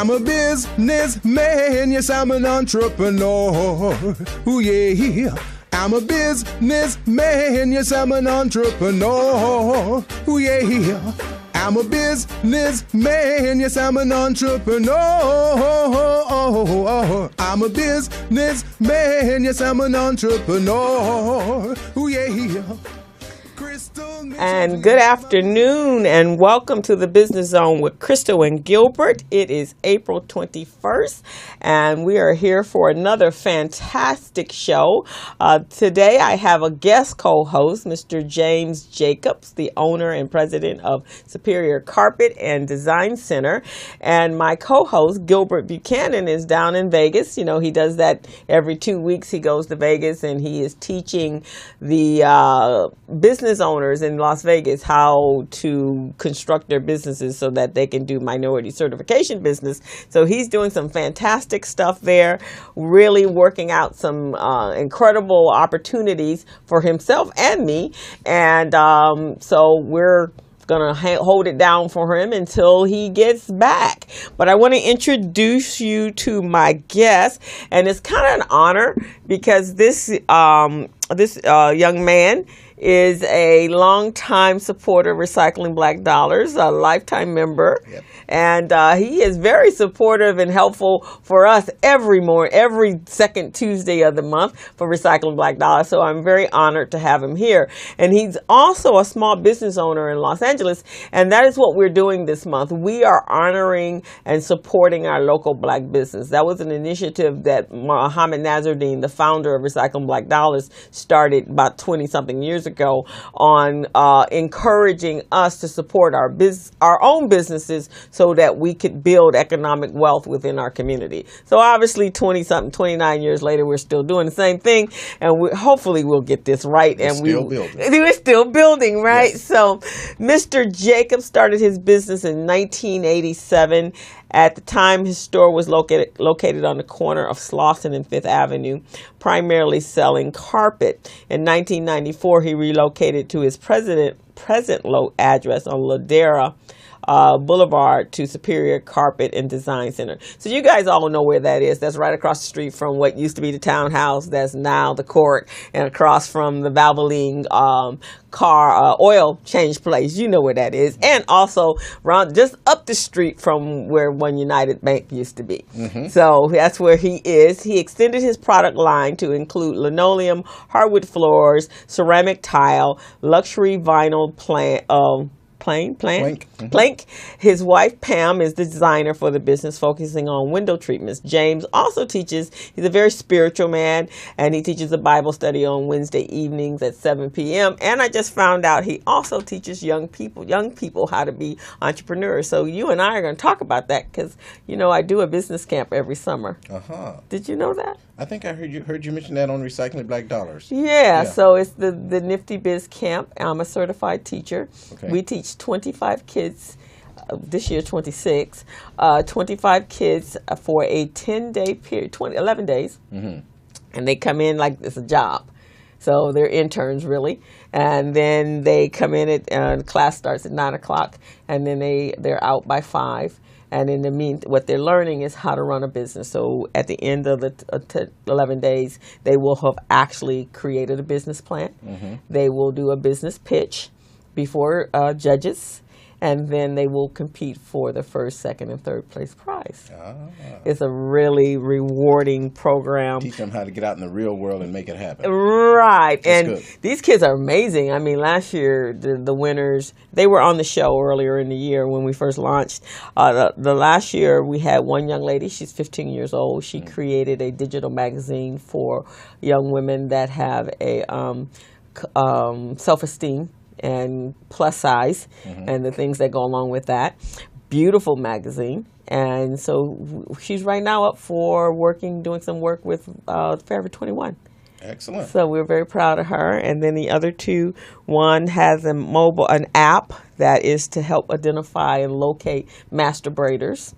I'm a businessman, yes, I'm an entrepreneur. Ooh, yeah. I'm a businessman, yes, I'm an entrepreneur. Ooh, yeah. I'm a businessman, yes, I'm an entrepreneur. I'm a businessman, yes, I'm an entrepreneur. Ooh, yeah. And good afternoon and welcome to the Business Zone with Crystal and Gilbert. It is April 21st and we are here for another fantastic show. Today I have a guest co-host, Mr. James Jacobs, the owner and president of Superior Carpet and Design Center. And my co-host, Gilbert Buchanan, is down in Vegas. You know, he does that every 2 weeks. He goes to Vegas and he is teaching the business owners in Las Vegas how to construct their businesses so that they can do minority certification business. So he's doing some fantastic stuff there, really working out some incredible opportunities for himself and me. And so we're going to hold it down for him until he gets back. But I want to introduce you to my guest, and it's kind of an honor because this young man is a longtime supporter of Recycling Black Dollars, a lifetime member. Yep. And he is very supportive and helpful for us every second Tuesday of the month for Recycling Black Dollars. So I'm very honored to have him here. And he's also a small business owner in Los Angeles. And that is what we're doing this month. We are honoring and supporting our local black business. That was an initiative that Mohammed Nazardine, the founder of Recycling Black Dollars, started about 20-something years ago on encouraging us to support our own businesses so that we could build economic wealth within our community. So obviously 29 years later, we're still doing the same thing, and hopefully we'll get this right. We're still building, right? Yes. So Mr. Jacob started his business in 1987. At the time, his store was located on the corner of Slauson and Fifth Avenue, primarily selling carpet. In 1994, he relocated to his present address on Ladera Boulevard to Superior Carpet and Design Center. So you guys all know where that is. That's right across the street from what used to be the townhouse. That's now the court, and across from the Valvoline oil change place. You know where that is. And also just up the street from where One United Bank used to be. Mm-hmm. So that's where he is. He extended his product line to include linoleum, hardwood floors, ceramic tile, luxury vinyl plank. Mm-hmm. His wife, Pam, is the designer for the business, focusing on window treatments. James also teaches. He's a very spiritual man, and he teaches a Bible study on Wednesday evenings at 7 p.m. And I just found out he also teaches young people how to be entrepreneurs. So you and I are going to talk about that because, you know, I do a business camp every summer. Uh-huh. Did you know that? I think I heard you mention that on Recycling Black Dollars. Yeah, so it's the Nifty Biz Camp. I'm a certified teacher. Okay. We teach 25 kids, this year 26, 25 kids for a 10-day period, 11 days. Mm-hmm. And they come in like it's a job. So they're interns, really. And then they come in the class starts at 9 o'clock, and then they're out by 5. And in the meantime, what they're learning is how to run a business. So at the end of the 11 days, they will have actually created a business plan. Mm-hmm. They will do a business pitch before judges, and then they will compete for the first, second, and third place prize. Ah. It's a really rewarding program. Teach them how to get out in the real world and make it happen. Right. That's and good. These kids are amazing. I mean, last year, the winners, they were on the show earlier in the year when we first launched. The last year, we had one young lady. She's 15 years old. She created a digital magazine for young women that have a self-esteem and plus size, mm-hmm. and the things that go along with that. Beautiful magazine. And so she's right now up for doing some work with Forever 21. Excellent. So we're very proud of her. And then the other two, one has an app that is to help identify and locate master braiders.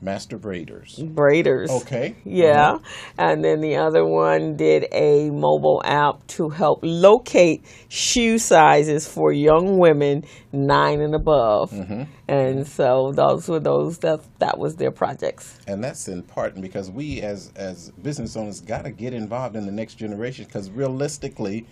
Master Braiders. Braiders. Okay. Yeah. And then the other one did a mobile app to help locate shoe sizes for young women 9 and above. And so that was their projects. And that's important because we as business owners got to get involved in the next generation, because realistically,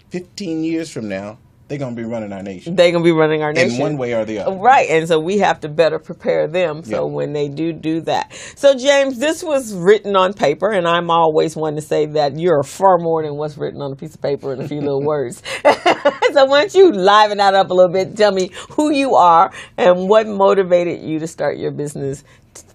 15 years from now, they're going to be running our nation. They're going to be running our nation. In one way or the other. Right. And so we have to better prepare them so when they do that. So, James, this was written on paper, and I'm always one to say that you're far more than what's written on a piece of paper and a few little words. So why don't you liven that up a little bit, tell me who you are and what motivated you to start your business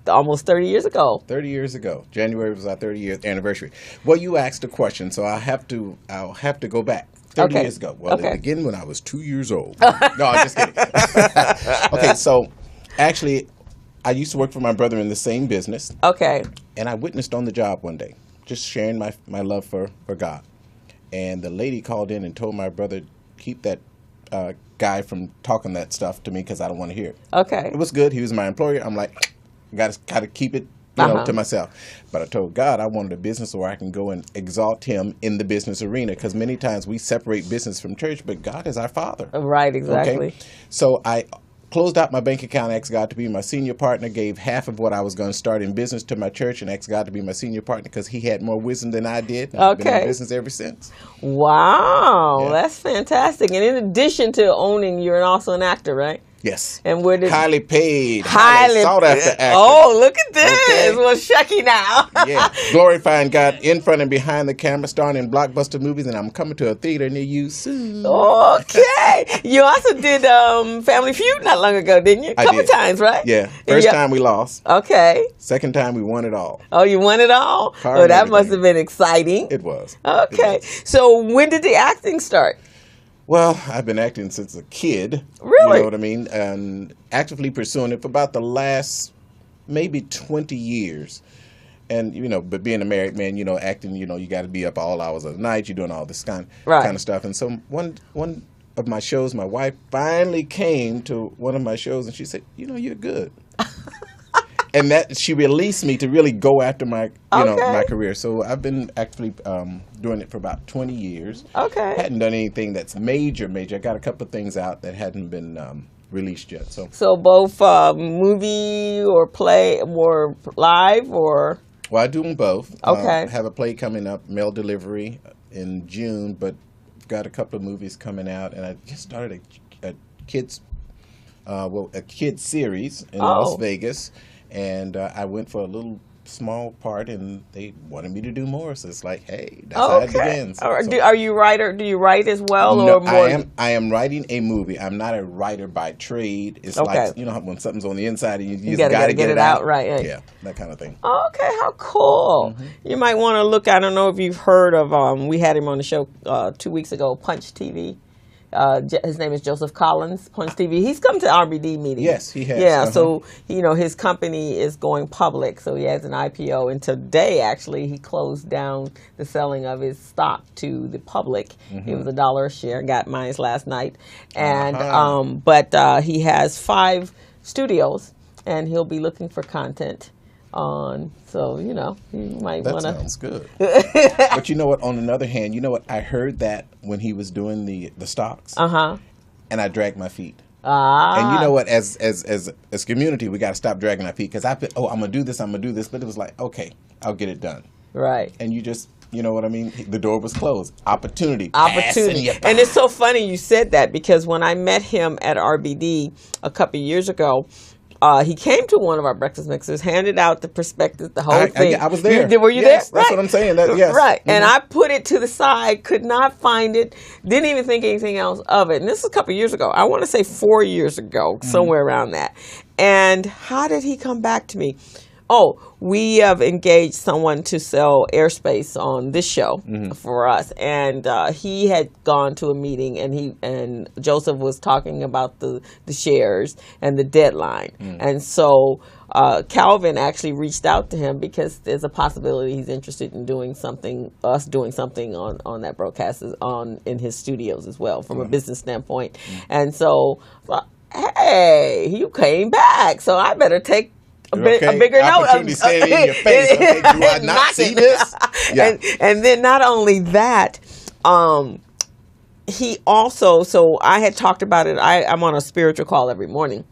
almost 30 years ago. 30 years ago. January was our 30th anniversary. Well, you asked a question, so I'll have to go back. 30 years ago. Well, it began when I was 2 years old. No, I'm just kidding. Okay, so actually, I used to work for my brother in the same business. Okay. And I witnessed on the job one day, just sharing my love for God. And the lady called in and told my brother, keep that guy from talking that stuff to me because I don't want to hear it. Okay. It was good. He was my employer. I'm like, gotta keep it to myself. But I told God I wanted a business where I can go and exalt him in the business arena, because many times we separate business from church, but God is our Father. Right, exactly. Okay? So I closed out my bank account, asked God to be my senior partner, gave half of what I was going to start in business to my church, and asked God to be my senior partner because he had more wisdom than I did. And I've been in business ever since. Wow, that's fantastic. And in addition to owning, you're also an actor, right? Yes. And where did highly paid, highly sought after actor. Oh, look at this. Okay. Well, shucky now. Yeah. Glorifying God in front and behind the camera, starring in blockbuster movies, and I'm coming to a theater near you soon. Okay. You also did Family Feud not long ago, didn't you? A couple times, right? Yeah. First time we lost. Okay. Second time we won it all. Oh, you won it all? Well, that must have been exciting. It was. Okay. It was. So when did the acting start? Well, I've been acting since a kid. Really? You know what I mean? And actively pursuing it for about the last maybe 20 years. And, but being a married man, acting, you got to be up all hours of the night. You're doing all this kind of stuff. And so one of my shows, my wife finally came to one of my shows and she said, you're good. And that she released me to really go after my my career. So I've been actually doing it for about 20 years. Okay. Hadn't done anything that's major. I got a couple of things out that hadn't been released yet. So both movie or play or live or? Well, I do them both. Okay. Have a play coming up, mail delivery in June, but got a couple of movies coming out, and I just started a kids series in Las Vegas. And I went for a little small part, and they wanted me to do more. So it's like, hey, that's how it begins. Are you writer? Do you write as well, no, or more? I am writing a movie. I'm not a writer by trade. It's like when something's on the inside, and you just got to get it out. Right? Yeah, that kind of thing. Okay, how cool! You might want to look. I don't know if you've heard of. We had him on the show 2 weeks ago. Punch TV. His name is Joseph Collins, Punch TV. He's come to RBD meetings. Yes, he has. Yeah, so, his company is going public, so he has an IPO. And today, actually, he closed down the selling of his stock to the public. It was $1 a share, got mine last night. And but he has 5 studios, and he'll be looking for content on. So, you might want to. That sounds good. But you know what? On another hand, you know what? I heard that when he was doing the stocks. And I dragged my feet. And you know what? As community, we got to stop dragging our feet, because I'm gonna do this. But it was like, okay, I'll get it done. Right. And you just. You know what I mean? The door was closed. Opportunity. And it's so funny you said that, because when I met him at RBD a couple of years ago, he came to one of our breakfast mixers, handed out the prospectus, the whole thing. I was there. Were you there? That's right. what I'm saying. Yes. Right. And I put it to the side, could not find it, didn't even think anything else of it. And this is a couple of years ago. I want to say 4 years ago, somewhere around that. And how did he come back to me? Oh, we have engaged someone to sell airspace on this show for us, and he had gone to a meeting, and Joseph was talking about the shares and the deadline, and so Calvin actually reached out to him because there's a possibility he's interested in doing something on that broadcast in his studios as well from a business standpoint, and so hey, you came back, so I better take a bigger note. Opportunity standing in your face. Okay, do I not see this? Yeah. And then not only that, he also, so I had talked about it. I'm on a spiritual call every morning.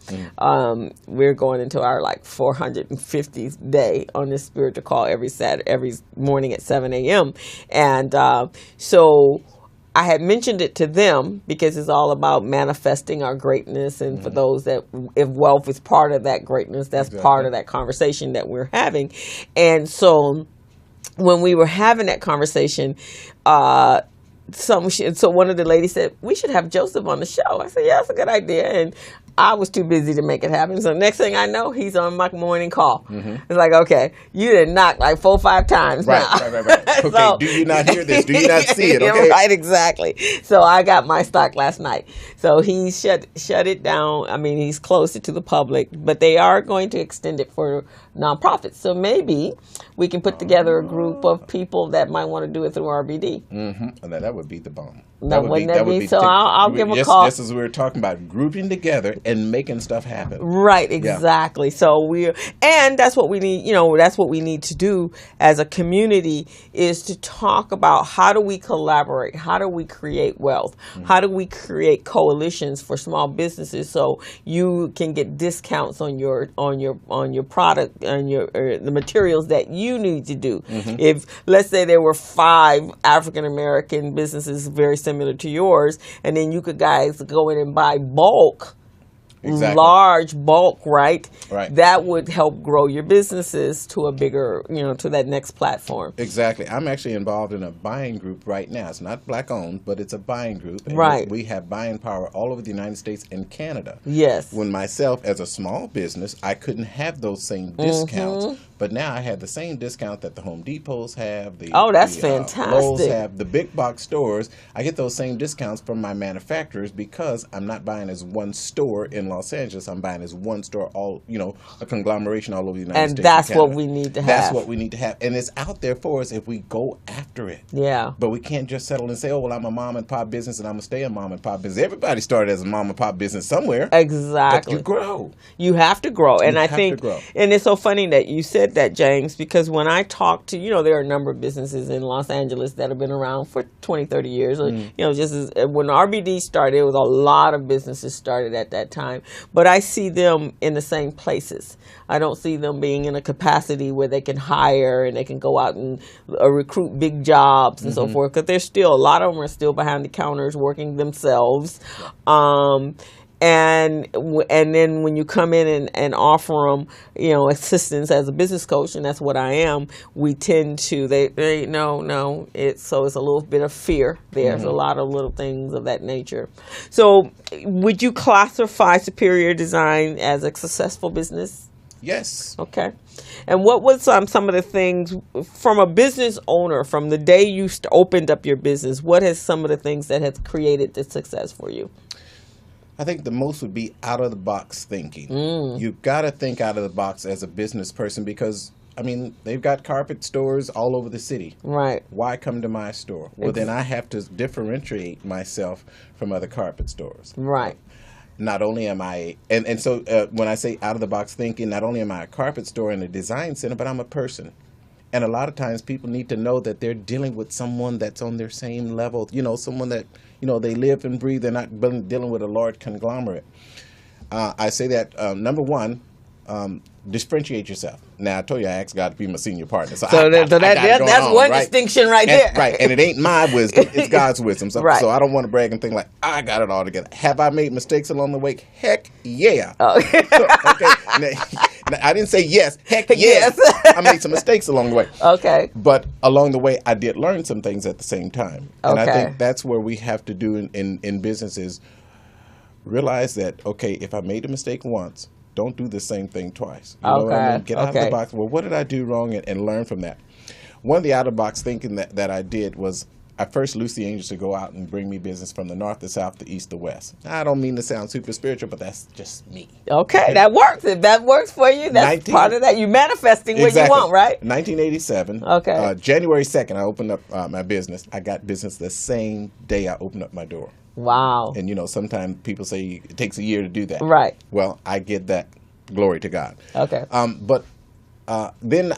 We're going into our like 450th day on this spiritual call every morning at 7 a.m. And so I had mentioned it to them because it's all about manifesting our greatness. And for those that, if wealth is part of that greatness, that's part of that conversation that we're having. And so when we were having that conversation, so one of the ladies said, we should have Joseph on the show. I said, yeah, that's a good idea. And I was too busy to make it happen. So next thing I know, he's on my morning call. It's like, okay, you didn't knock like 4 or 5 times now. Right. Okay, so, do you not hear this? Do you not see it? Okay. Right, exactly. So I got my stock last night. So he shut it down. I mean, he's closed it to the public, but they are going to extend it for nonprofits. So maybe we can put together a group of people that might want to do it through RBD. And that would be the bomb. Wouldn't that be? So I'll give him a call. Just as we were talking about grouping together and making stuff happen. Right, exactly. Yeah. So and that's what we need, that's what we need to do as a community, is to talk about how do we collaborate? How do we create wealth? How do we create coalitions for small businesses so you can get discounts on your product and the materials that you need to do? If, let's say, there were 5 African American businesses very similar to yours, and then you could guys go in and buy bulk, large bulk, right? That would help grow your businesses to a bigger, to that next platform. Exactly. I'm actually involved in a buying group right now. It's not black owned, but it's a buying group. And we have buying power all over the United States and Canada. Yes. When myself, as a small business, I couldn't have those same discounts. But now I have the same discount that the Home Depots have. That's fantastic. Lowe's have, the big box stores. I get those same discounts from my manufacturers because I'm not buying as one store in Los Angeles. I'm buying as one store, a conglomeration all over the United States. And that's what we need to have. That's what we need to have. And it's out there for us if we go after it. Yeah. But we can't just settle and say, oh, well, I'm a mom and pop business and I'm going to stay a mom and pop business. Everybody started as a mom and pop business somewhere. Exactly. But you grow. You have to grow. And I think, and it's so funny that you said that, James, because when I talk to, there are a number of businesses in Los Angeles that have been around for 20, 30 years. Just as when RBD started, it was a lot of businesses started at that time. But I see them in the same places. I don't see them being in a capacity where they can hire and they can go out and recruit big jobs and so forth. Because there's still, a lot of them are still behind the counters working themselves. And then when you come in and offer them, assistance as a business coach, and that's what I am, we tend to, it's a little bit of fear. There's a lot of little things of that nature. So would you classify Superior Design as a successful business? Yes. Okay. And what was some of the things from a business owner, from the day you opened up your business, what has some of the things that has created the success for you? I think the most would be out-of-the-box thinking. You've got to think out of the box as a business person because, they've got carpet stores all over the city. Right. Why come to my store? Well, then I have to differentiate myself from other carpet stores. Right. Not only am I, and so when I say out-of-the-box thinking, not only am I a carpet store and a design center, but I'm a person. And a lot of times people need to know that they're dealing with someone that's on their same level, someone that, they live and breathe. They're not dealing with a large conglomerate. I say that, number one, differentiate yourself. Now, I told you I asked God to be my senior partner. So that's one distinction right there. Right, and it ain't my wisdom, it's God's wisdom. So, right. So I don't want to brag and think like, I got it all together. Have I made mistakes along the way? Heck yeah. Oh. Okay. Now, I didn't say yes. Heck yes. I made some mistakes along the way. Okay. But along the way, I did learn some things at the same time. And okay. I think that's where we have to do in businesses, realize that, okay, if I made a mistake once, don't do the same thing twice. You know what I mean? Get out of the box. Well, what did I do wrong and learn from that? One of the out-of-box thinking that I did was I first loosed the angels to go out and bring me business from the north, the south, the east, the west. I don't mean to sound super spiritual, but that's just me. Okay, that works. If that works for you, that's part of that. You're manifesting what you want, right? 1987. Okay. January 2nd, I opened up my business. I got business the same day I opened up my door. Wow. And, sometimes people say it takes a year to do that. Right. Well, I get that glory to God. Okay. But then,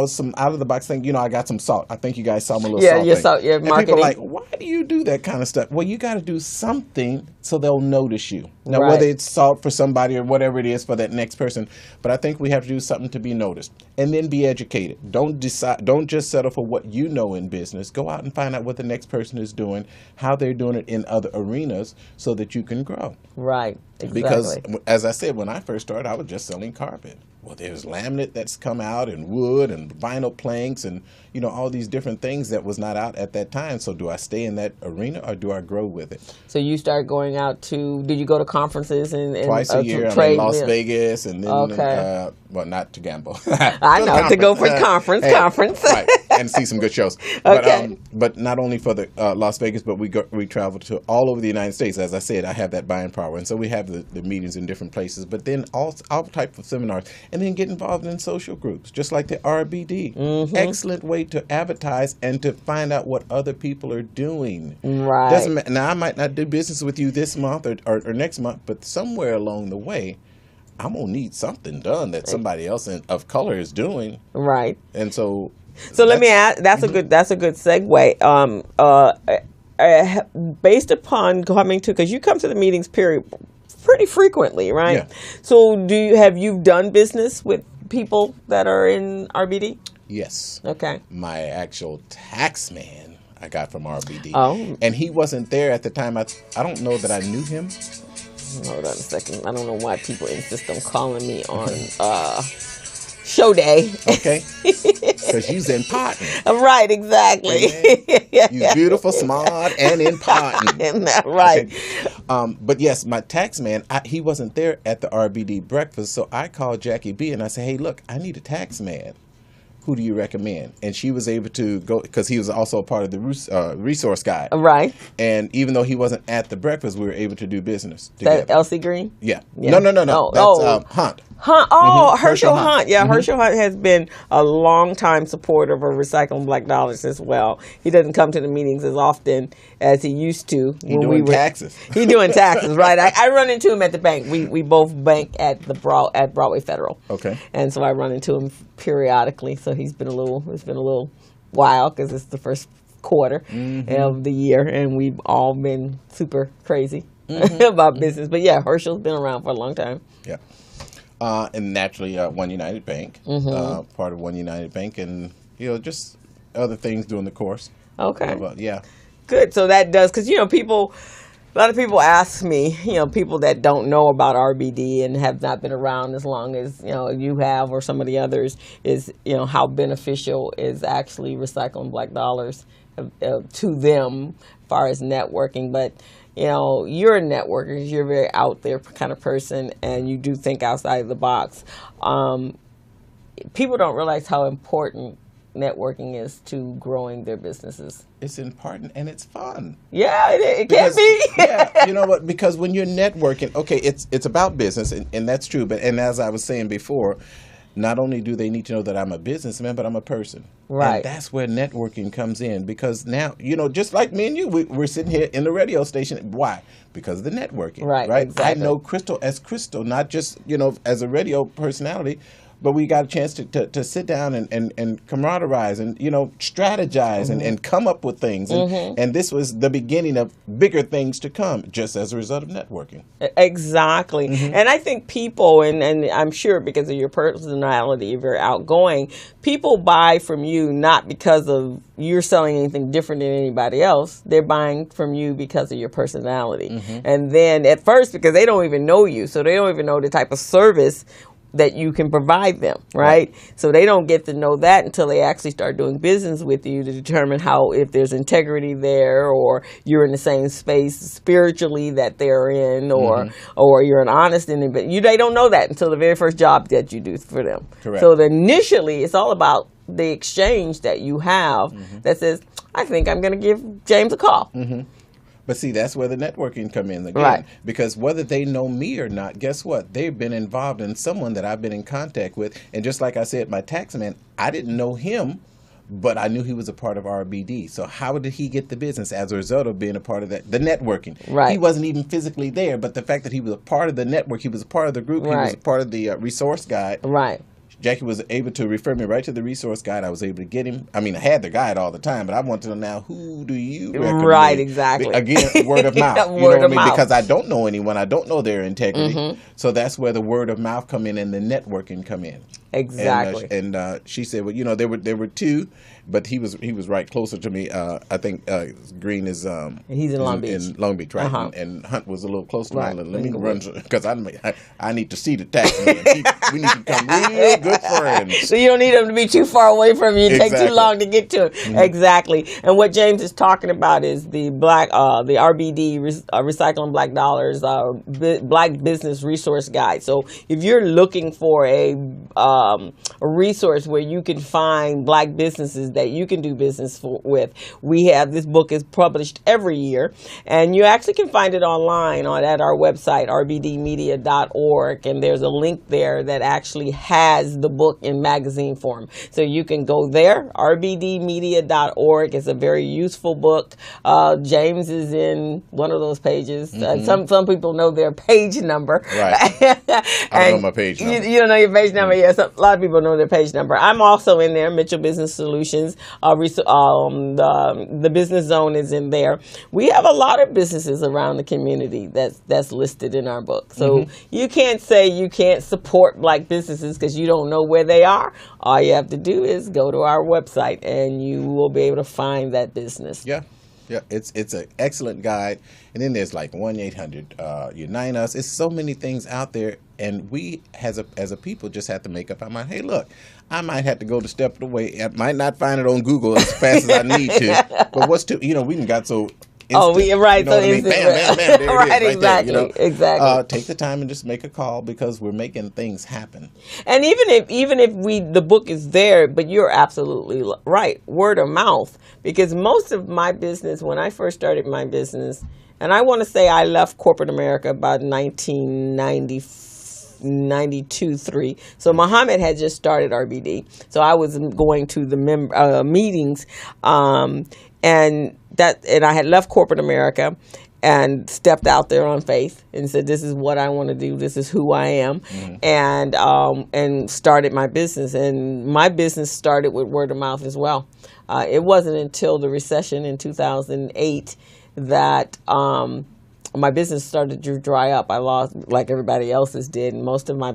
some out of the box thing, I got some salt. I think you guys saw my little Yeah, salt your thing. salt, your and marketing. people are like, why do you do that kind of stuff? Well, you got to do something so they'll notice you. Now, Right. whether it's salt for somebody or whatever it is for that next person, but I think we have to do something to be noticed. And then be educated. Don't just settle for what you know in business. Go out and find out what the next person is doing, how they're doing it in other arenas so that you can grow. Right. Exactly. Because, as I said, when I first started, I was just selling carpet. Well, there's laminate that's come out, and wood, and vinyl planks, and all these different things that was not out at that time. So, do I stay in that arena, or do I grow with it? So you start going out to? Did you go to conferences and Twice a year? I'm in Las Vegas, and then well, not to gamble. I know to go for conference. Right, and see some good shows. Okay. But not only for the Las Vegas, but we travel to all over the United States. As I said, I have that buying power, and so we have the meetings in different places. But then all types of seminars, and then get involved in social groups, just like the RBD. Mm-hmm. Excellent way to advertise and to find out what other people are doing. Right. Doesn't matter. Now, I might not do business with you this month or next month, but somewhere along the way, I'm gonna need something done that somebody else of color is doing. Right. And so. So let me ask. That's a good segue. Based upon coming to, because you come to the meetings pretty frequently, right? Yeah. So have you done business with people that are in RBD? Yes. Okay. My actual tax man I got from RBD. Oh. And he wasn't there at the time. I don't know that I knew him. Hold on a second. I don't know why people insist on calling me on show day. Okay. Because you's important. Right, exactly. You're beautiful, smart, and important. Right. Okay. But yes, my tax man, he wasn't there at the RBD breakfast, so I called Jackie B and I said, hey, look, I need a tax man. Who do you recommend? And she was able to go, because he was also a part of the resource guide. Right. And even though he wasn't at the breakfast, we were able to do business together. That Elsie Green? Yeah. No. That's Hunt. Hunt. Oh, Herschel Hunt. Yeah, Mm-hmm. Herschel Hunt has been a long-time supporter of Recycling Black Dollars as well. He doesn't come to the meetings as often as he used to. He doing taxes. He doing taxes, right. I run into him at the bank. We both bank at Broadway Federal. Okay. And so I run into him periodically. So it's been a little while because it's the first quarter of the year, and we've all been super crazy about business. But yeah, Herschel's been around for a long time. Yeah. And naturally, One United Bank, part of One United Bank, and just other things during the course. Okay. Yeah. Good. So that does, because a lot of people ask me, people that don't know about RBD and have not been around as long as you have or some of the others, is how beneficial is actually Recycling Black Dollars to them as far as networking. But you're a networker, you're a very out there kind of person, and you do think outside of the box. People don't realize how important networking is to growing their businesses. It's important and it's fun. Yeah, it can be. Yeah, you know what? Because when you're networking, okay, it's about business, and that's true. But as I was saying before, not only do they need to know that I'm a businessman, but I'm a person. Right. And that's where networking comes in, because now, just like me and you, we're sitting here in the radio station. Why? Because of the networking. Right. Exactly. I know Crystal as Crystal, not just, as a radio personality, but we got a chance to sit down and camaraderise and, strategize and come up with things. And this was the beginning of bigger things to come, just as a result of networking. Exactly. And I think people, and I'm sure because of your personality, you're very outgoing, people buy from you not because of you're selling anything different than anybody else. They're buying from you because of your personality. And then at first, because they don't even know you, so they don't even know the type of service that you can provide them, right? So they don't get to know that until they actually start doing business with you to determine if there's integrity there, or you're in the same space spiritually that they're in, or you're an honest individual. They don't know that until the very first job that you do for them. Correct. So initially, it's all about the exchange that you have that says, I think I'm going to give James a call. But see, that's where the networking come in again. Right. Because whether they know me or not, guess what? They've been involved in someone that I've been in contact with. And just like I said, my tax man, I didn't know him, but I knew he was a part of RBD. So how did he get the business as a result of being a part of that, the networking? Right. He wasn't even physically there, but the fact that he was a part of the network, he was a part of the group, he was a part of the resource guide. Right. Jackie was able to refer me right to the resource guide. I was able to get him. I mean, I had the guide all the time, but I wanted to know now, who do you recommend? Right, exactly. Again, word of mouth. Word you know what of I mean? mouth. Because I don't know anyone. I don't know their integrity. So that's where the word of mouth come in and the networking come in. Exactly. And she said, well, you know, there were two, but he was right closer to me. I think Green is he's in Long Beach. In Long Beach, right? Uh-huh. And Hunt was a little closer. Right. Let me run because I need to see the tax. We need to become real good friends. So you don't need them to be too far away from you. It takes too Exactly. long to get to it. Exactly. And what James is talking about is the the RBD, Recycling Black Dollars, Black Business Resource Guide. So if you're looking for a resource where you can find black businesses that you can do business with, we have, this book is published every year, and you actually can find it online at our website, rbdmedia.org, and there's a link there that actually has the book in magazine form. So you can go there, rbdmedia.org. It's a very useful book. James is in one of those pages. Some people know their page number. Right. I don't know my page number. You don't know your page number? Yes, a lot of people know their page number. I'm also in there. Mitchell Business Solutions. The Business Zone is in there. We have a lot of businesses around the community that's listed in our book. So you can't say you can't support black businesses because you don't know where they are. All you have to do is go to our website and you will be able to find that business. Yeah. Yeah, it's an excellent guide. And then there's like 1-800 Unite Us. It's so many things out there, and we as a people just have to make up our mind. Hey, look, I might have to go the step of the way. I might not find it on Google as fast as I need to, but we done got so. Instant, we right. You know So what I mean? Bam, bam, bam. There it is, right, right exactly, there, you know? exactly. Take the time and just make a call because we're making things happen. And even if the book is there, but you're absolutely right, word of mouth. Because most of my business, when I first started my business, and I want to say I left corporate America about 1992-3. So Muhammad had just started RBD. So I was going to the meetings, and I had left corporate America and stepped out there on faith and said, this is what I want to do. This is who I am. And started my business. And my business started with word of mouth as well. It wasn't until the recession in 2008 that my business started to dry up. I lost, like everybody else's did. And most of my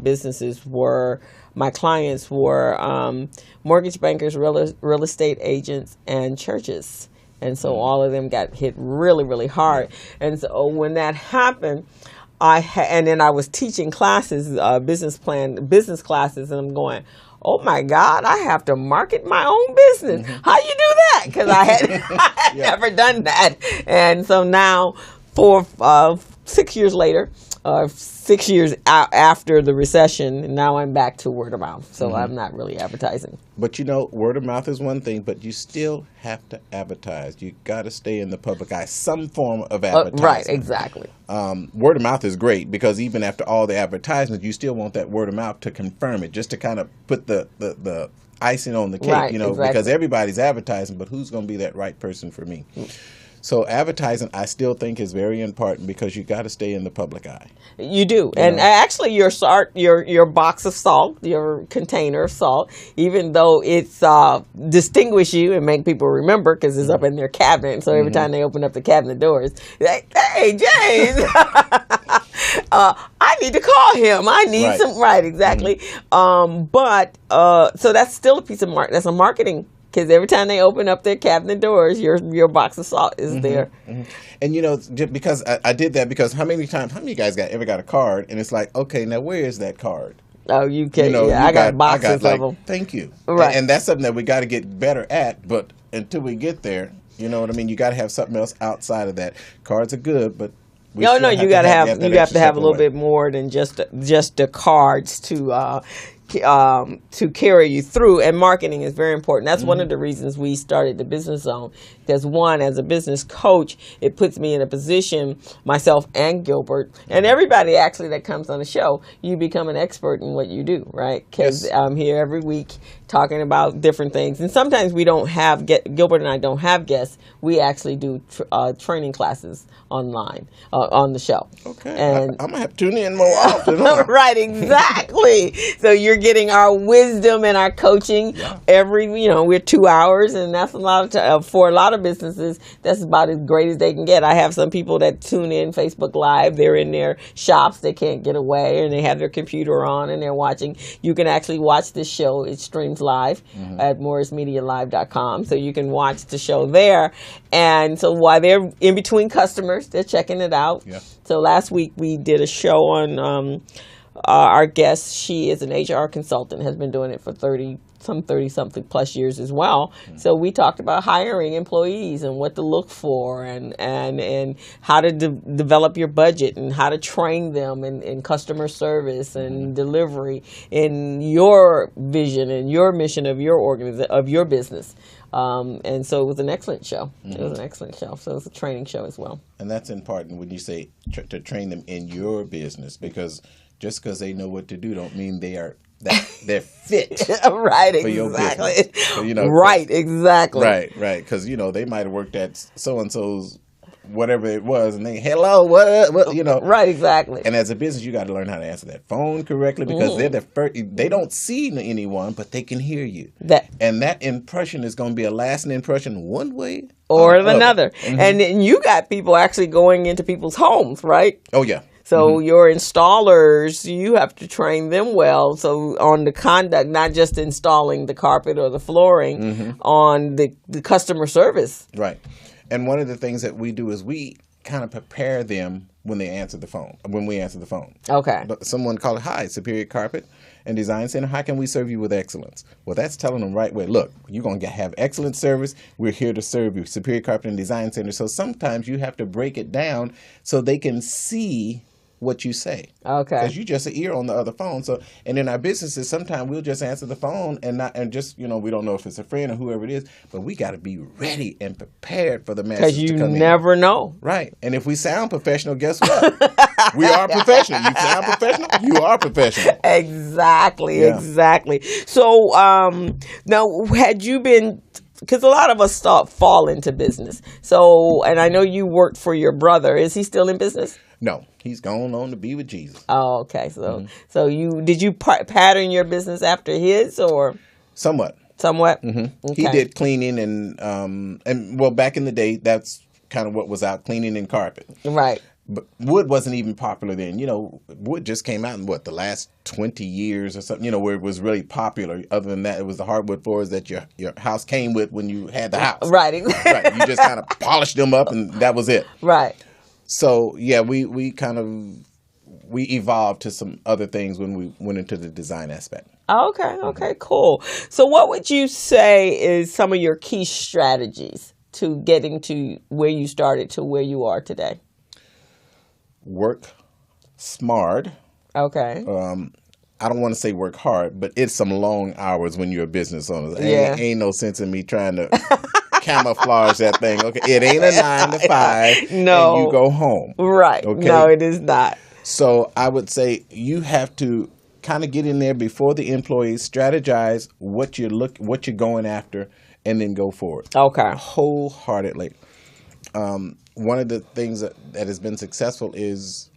my clients were mortgage bankers, real estate agents, and churches. And so all of them got hit really, really hard. And so when that happened, and then I was teaching classes, business classes, and I'm going, oh my God, I have to market my own business. How you do that? Because I had never done that. And so now, 6 years later, 6 years after the recession, now I'm back to word of mouth. So I'm not really advertising. But word of mouth is one thing, but you still have to advertise. You got to stay in the public eye, some form of advertising. Right, exactly. Word of mouth is great because even after all the advertisements, you still want that word of mouth to confirm it, just to kind of put the icing on the cake, right, exactly. Because everybody's advertising, but who's going to be that right person for me? So advertising, I still think, is very important because you got to stay in the public eye. You do, and actually, your box of salt, your container of salt, even though it's distinguish you and make people remember because it's up in their cabinet. So every time they open up the cabinet doors, they're like, "Hey, James, I need to call him. I need some." Right, exactly. But so that's still a piece of that's a marketing. Because every time they open up their cabinet doors, your box of salt is there. And because I did that because how many of you guys ever got a card and it's like, okay, now where is that card? Oh, you can. I got boxes of them. Thank you. Right. And that's something that we got to get better at. But until we get there, you know what I mean. You got to have something else outside of that. Cards are good, but you got to have a little bit more than just the cards to to carry you through. And marketing is very important. That's one of the reasons we started the Business Zone. Because one, as a business coach, it puts me in a position, myself and Gilbert, and everybody actually that comes on the show, you become an expert in what you do, right? Because Yes. I'm here every week talking about different things. And sometimes we don't have, Gilbert and I don't have guests. We actually do training classes online on the show. Okay. And I'm going to have to tune in more often. Huh? right, exactly. So you're getting our wisdom and our coaching every, we're 2 hours, and that's a lot of time. For a lot of businesses, that's about as great as they can get. I have some people that tune in Facebook Live. They're in their shops. They can't get away, and they have their computer on, and they're watching. You can actually watch this show. It streams live at morrismedialive.com, so you can watch the show there. And so while they're in between customers, they're checking it out. Yeah. So last week we did a show on our guest. She is an HR consultant, has been doing it for 30-something plus years as well. So we talked about hiring employees and what to look for and how to develop your budget and how to train them in customer service and delivery in your vision and your mission of your of your business. And so it was an excellent show. It was an excellent show. So it was a training show as well. And that's important when you say to train them in your business, because just because they know what to do don't mean they're fit. Right, for your exactly. business. So, right, exactly. Right. Because they might have worked at so and so's whatever it was, and they hello, what. Right, exactly. And as a business, you got to learn how to answer that phone correctly, because they're the first. They don't see anyone, but they can hear you. And that impression is going to be a lasting impression one way or another. And then you got people actually going into people's homes, right? Oh yeah. So your installers, you have to train them well. So on the conduct, not just installing the carpet or the flooring, on the customer service. Right. And one of the things that we do is we kind of prepare them when we answer the phone. Okay. But someone called, "Hi, Superior Carpet and Design Center. How can we serve you with excellence?" Well, that's telling them right way. Look, you're going to have excellent service. We're here to serve you, Superior Carpet and Design Center. So sometimes you have to break it down so they can see what you say. Okay. Because you just an ear on the other phone. So, and in our businesses, sometimes we'll just answer the phone and we don't know if it's a friend or whoever it is, but we got to be ready and prepared for the message to come in. Because you never know. Right. And if we sound professional, guess what? We are professional. You sound professional, you are professional. Exactly. So now, had you been, because a lot of us fall into business. So, and I know you worked for your brother. Is he still in business? No, he's gone on to be with Jesus. Oh, okay. So, did you pattern your business after his, or somewhat? Okay. He did cleaning and well, back in the day, that's kind of what was out, cleaning and carpet. Right. But wood wasn't even popular then. Wood just came out in the last 20 years or something, where it was really popular. Other than that, it was the hardwood floors that your house came with when you had the house. Right. Right. You just kind of polished them up and that was it. Right. So, yeah, we evolved to some other things when we went into the design aspect. Okay, cool. So what would you say is some of your key strategies to getting to where you started to where you are today? Work smart. Okay. I don't want to say work hard, but it's some long hours when you're a business owner. Ain't no sense in me trying to camouflage that thing. Okay, it ain't a 9 to 5. No, and you go home. Right. Okay? No, it is not. So I would say you have to kind of get in there before the employees, strategize what you're going after, and then go forward. Okay. Wholeheartedly. One of the things that has been successful is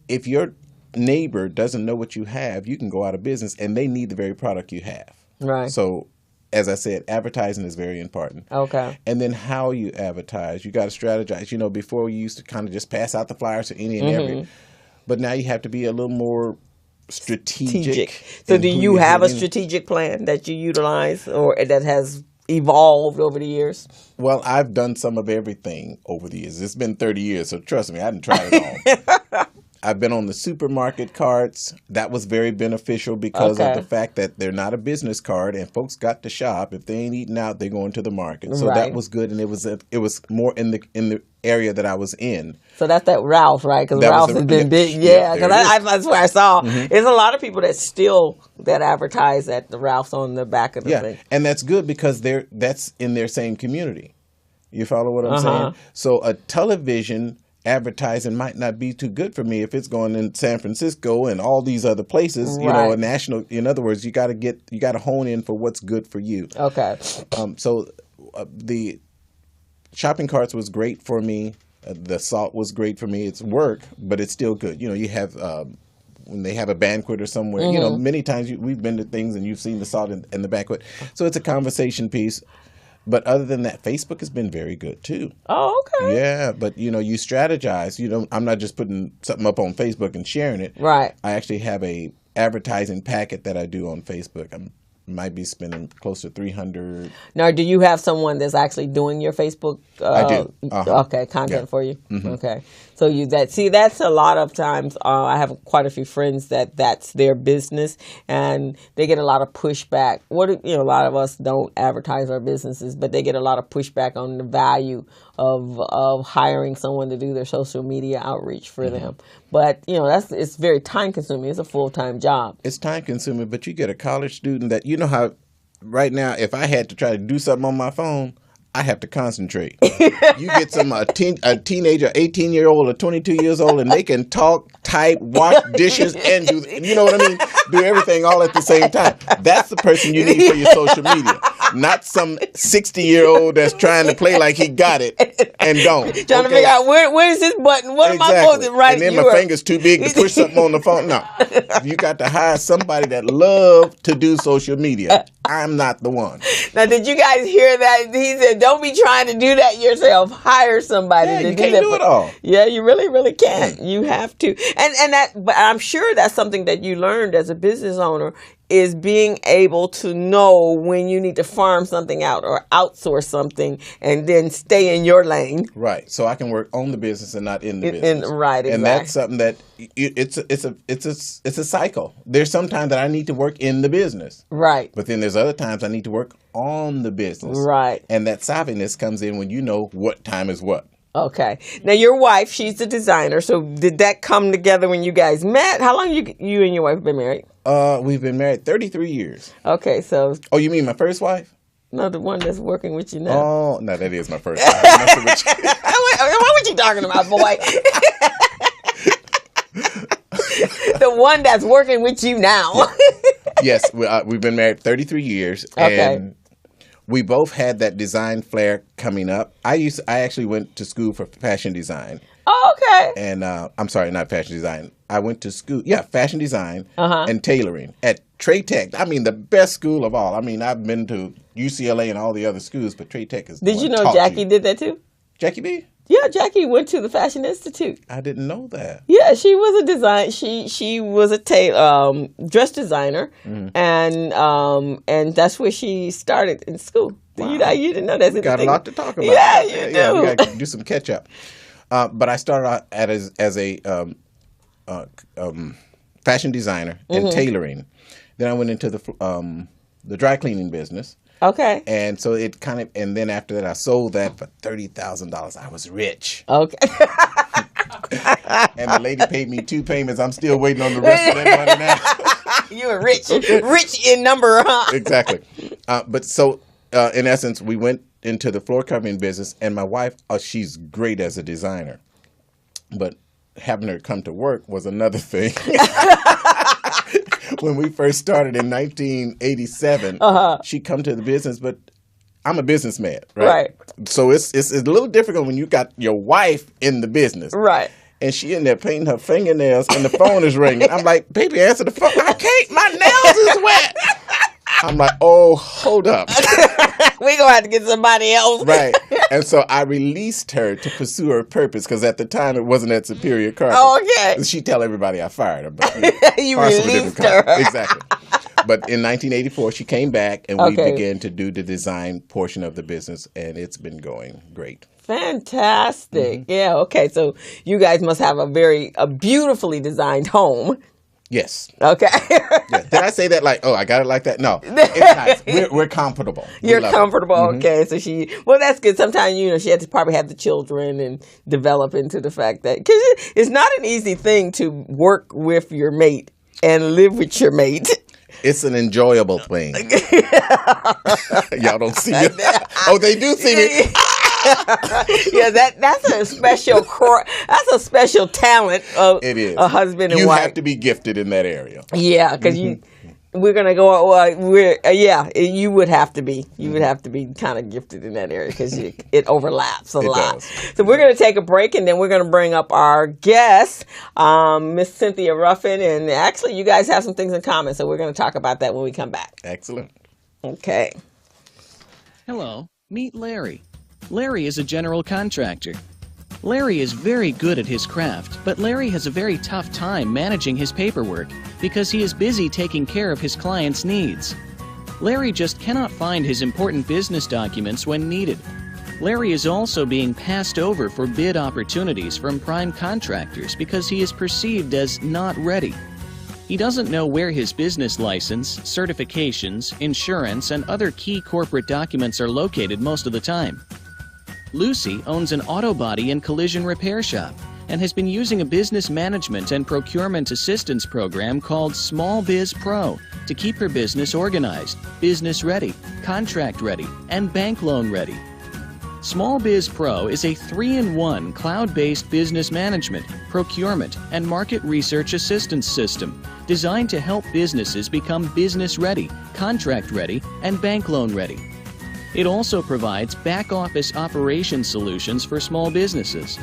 if your neighbor doesn't know what you have, you can go out of business and they need the very product you have. Right. So, as I said, advertising is very important. Okay. And then how you advertise, you got to strategize. Before you used to kind of just pass out the flyers to any and every, but now you have to be a little more strategic. So do you have a strategic plan that you utilize or that has evolved over the years? Well, I've done some of everything over the years. It's been 30 years, so trust me, I didn't try it all. I've been on the supermarket carts. That was very beneficial because of the fact that they're not a business card and folks got to shop. If they ain't eating out, they're going to the market. So that was good, and it was more in the area that I was in. So that's that Ralph, right? Because That was Ralph the- has been yeah, big. yeah, Yeah, there because it is. that's where I saw. There's a lot of people that still that advertise at the Ralph's on the back of the Yeah, thing. and that's good because that's in their same community. You follow what I'm saying? So a television advertising might not be too good for me if it's going in San Francisco and all these other places. You know, a Right. national. In other words, you got to hone in for what's good for you. Okay. So the shopping carts was great for me. The salt was great for me. It's work, but it's still good. You know, you have when they have a banquet or somewhere. You know, many times we've been to things and you've seen the salt in the banquet. So it's a conversation piece. But other than that, Facebook has been very good too. Oh, okay. Yeah, but you know, you strategize. You know, I'm not just putting something up on Facebook and sharing it. Right. I actually have a advertising packet that I do on Facebook. I might be spending close to $300. Now, do you have someone that's actually doing your Facebook? I do. Okay, content Yeah. for you. Okay, so that's a lot of times. I have quite a few friends that's their business, and they get a lot of pushback. A lot of us don't advertise our businesses, but they get a lot of pushback on the value of hiring someone to do their social media outreach for them. But it's very time consuming. It's a full-time job. It's time consuming, but you get a college student that, you know how right now, if I had to try to do something on my phone, I have to concentrate. You get a teenager, 18-year-old or 22 years old, and they can talk, type, wash dishes, and you know what I mean? Do everything all at the same time. That's the person you need for your social media. Not some 60-year-old that's trying to play like he got it and don't. Trying to figure out where is this button? What am I supposed to write? And then my finger's too big to push something on the phone. No. You got to hire somebody that loves to do social media. I'm not the one. Now, did you guys hear that? He said, don't be trying to do that yourself. Hire somebody to You do can't that. do it all. Yeah, you really, really can't. You have to. But I'm sure that's something that you learned as a business owner is being able to know when you need to farm something out or outsource something and then stay in your lane. Right. So I can work on the business and not in the business. Right, exactly. And that's something that it's a cycle. There's sometimes that I need to work in the business. Right. But then there's other times I need to work on the business. Right. And that savviness comes in when you know what time is what. Okay. Now, your wife, she's the designer. So did that come together when you guys met? How long you and your wife been married? We've been married 33 years. Okay, so... Oh, you mean my first wife? No, the one that's working with you now. Oh, no, that is my first wife. I'm messing with you. What you talking about, boy? The one that's working with you now. Yes, we've been married 33 years. Okay. And we both had that design flair coming up. I actually went to school for fashion design. Oh, okay. And I'm sorry, not fashion design. I went to school, fashion design and tailoring at Trade Tech. I mean, the best school of all. I mean, I've been to UCLA and all the other schools, but Trade Tech is. Did you know Jackie did that too? Jackie B? Yeah, Jackie went to the Fashion Institute. I didn't know that. Yeah, she was a design. She was a dress designer, and that's where she started in school. Wow. You didn't know that. We got a lot to talk about. Yeah, you do. Yeah, we got to do some catch up. But I started out as a fashion designer and tailoring. Then I went into the dry cleaning business. Okay. And so and then after that, I sold that for $30,000. I was rich. Okay. And the lady paid me 2 payments. I'm still waiting on the rest of that money now. You were rich. Rich in number, huh? Exactly. But so, in essence, we went into the floor covering business, and my wife, she's great as a designer. But having her come to work was another thing. When we first started in 1987, she come to the business, but I'm a businessman, right? So it's a little difficult when you got your wife in the business. Right. And she in there painting her fingernails and the phone is ringing. I'm like, baby, answer the phone. I can't. My nails is wet. I'm like, oh, hold up. We're going to have to get somebody else. Right. And so I released her to pursue her purpose because at the time it wasn't at Superior Carpet. Oh, okay. She tell everybody I fired her. But You released her. Exactly. But in 1984, she came back and we began to do the design portion of the business, and it's been going great. Fantastic. Yeah, okay. So you guys must have a beautifully designed home. Yes. Okay. Yeah. Did I say that like, oh, I got it like that? No, it's nice. We're comfortable. You're comfortable. Okay. So well, that's good. Sometimes, she had to probably have the children and develop into the fact that, because it's not an easy thing to work with your mate and live with your mate. It's an enjoyable thing. Y'all don't see me. Oh, they do see me. Yeah, that's a special talent of it is. A husband and wife. You have to be gifted in that area. Yeah, because we're gonna go. You would have to be. You would have to be kind of gifted in that area because it overlaps a lot. Does. So we're gonna take a break and then we're gonna bring up our guest, Miss Cynthia Ruffin, and actually, you guys have some things in common. So we're gonna talk about that when we come back. Excellent. Okay. Hello, meet Larry. Larry is a general contractor. Larry is very good at his craft, but Larry has a very tough time managing his paperwork because he is busy taking care of his clients' needs. Larry just cannot find his important business documents when needed. Larry is also being passed over for bid opportunities from prime contractors because he is perceived as not ready. He doesn't know where his business license, certifications, insurance, and other key corporate documents are located most of the time. Lucy owns an auto body and collision repair shop and has been using a business management and procurement assistance program called Small Biz Pro to keep her business organized, business ready, contract ready, and bank loan ready. Small Biz Pro is a 3-in-1 cloud-based business management, procurement, and market research assistance system designed to help businesses become business ready, contract ready, and bank loan ready. It also provides back-office operation solutions for small businesses.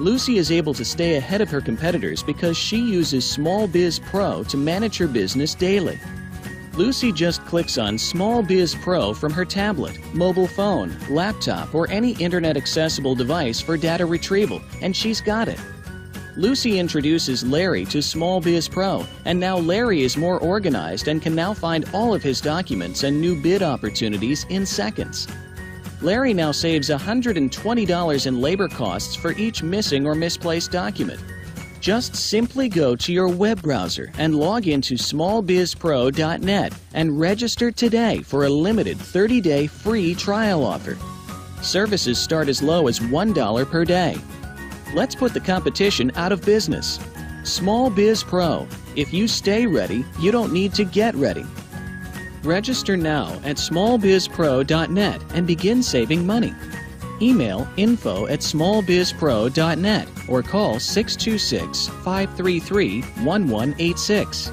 Lucy is able to stay ahead of her competitors because she uses Small Biz Pro to manage her business daily. Lucy just clicks on Small Biz Pro from her tablet, mobile phone, laptop, or any internet-accessible device for data retrieval, and she's got it. Lucy introduces Larry to Small Biz Pro, and now Larry is more organized and can now find all of his documents and new bid opportunities in seconds. Larry now saves $120 in labor costs for each missing or misplaced document. Just simply go to your web browser and log into smallbizpro.net and register today for a limited 30-day free trial offer. Services start as low as $1 per day. Let's put the competition out of business. Small Biz Pro. If you stay ready, you don't need to get ready. Register now at smallbizpro.net and begin saving money. Email info@smallbizpro.net or call 626-533-1186.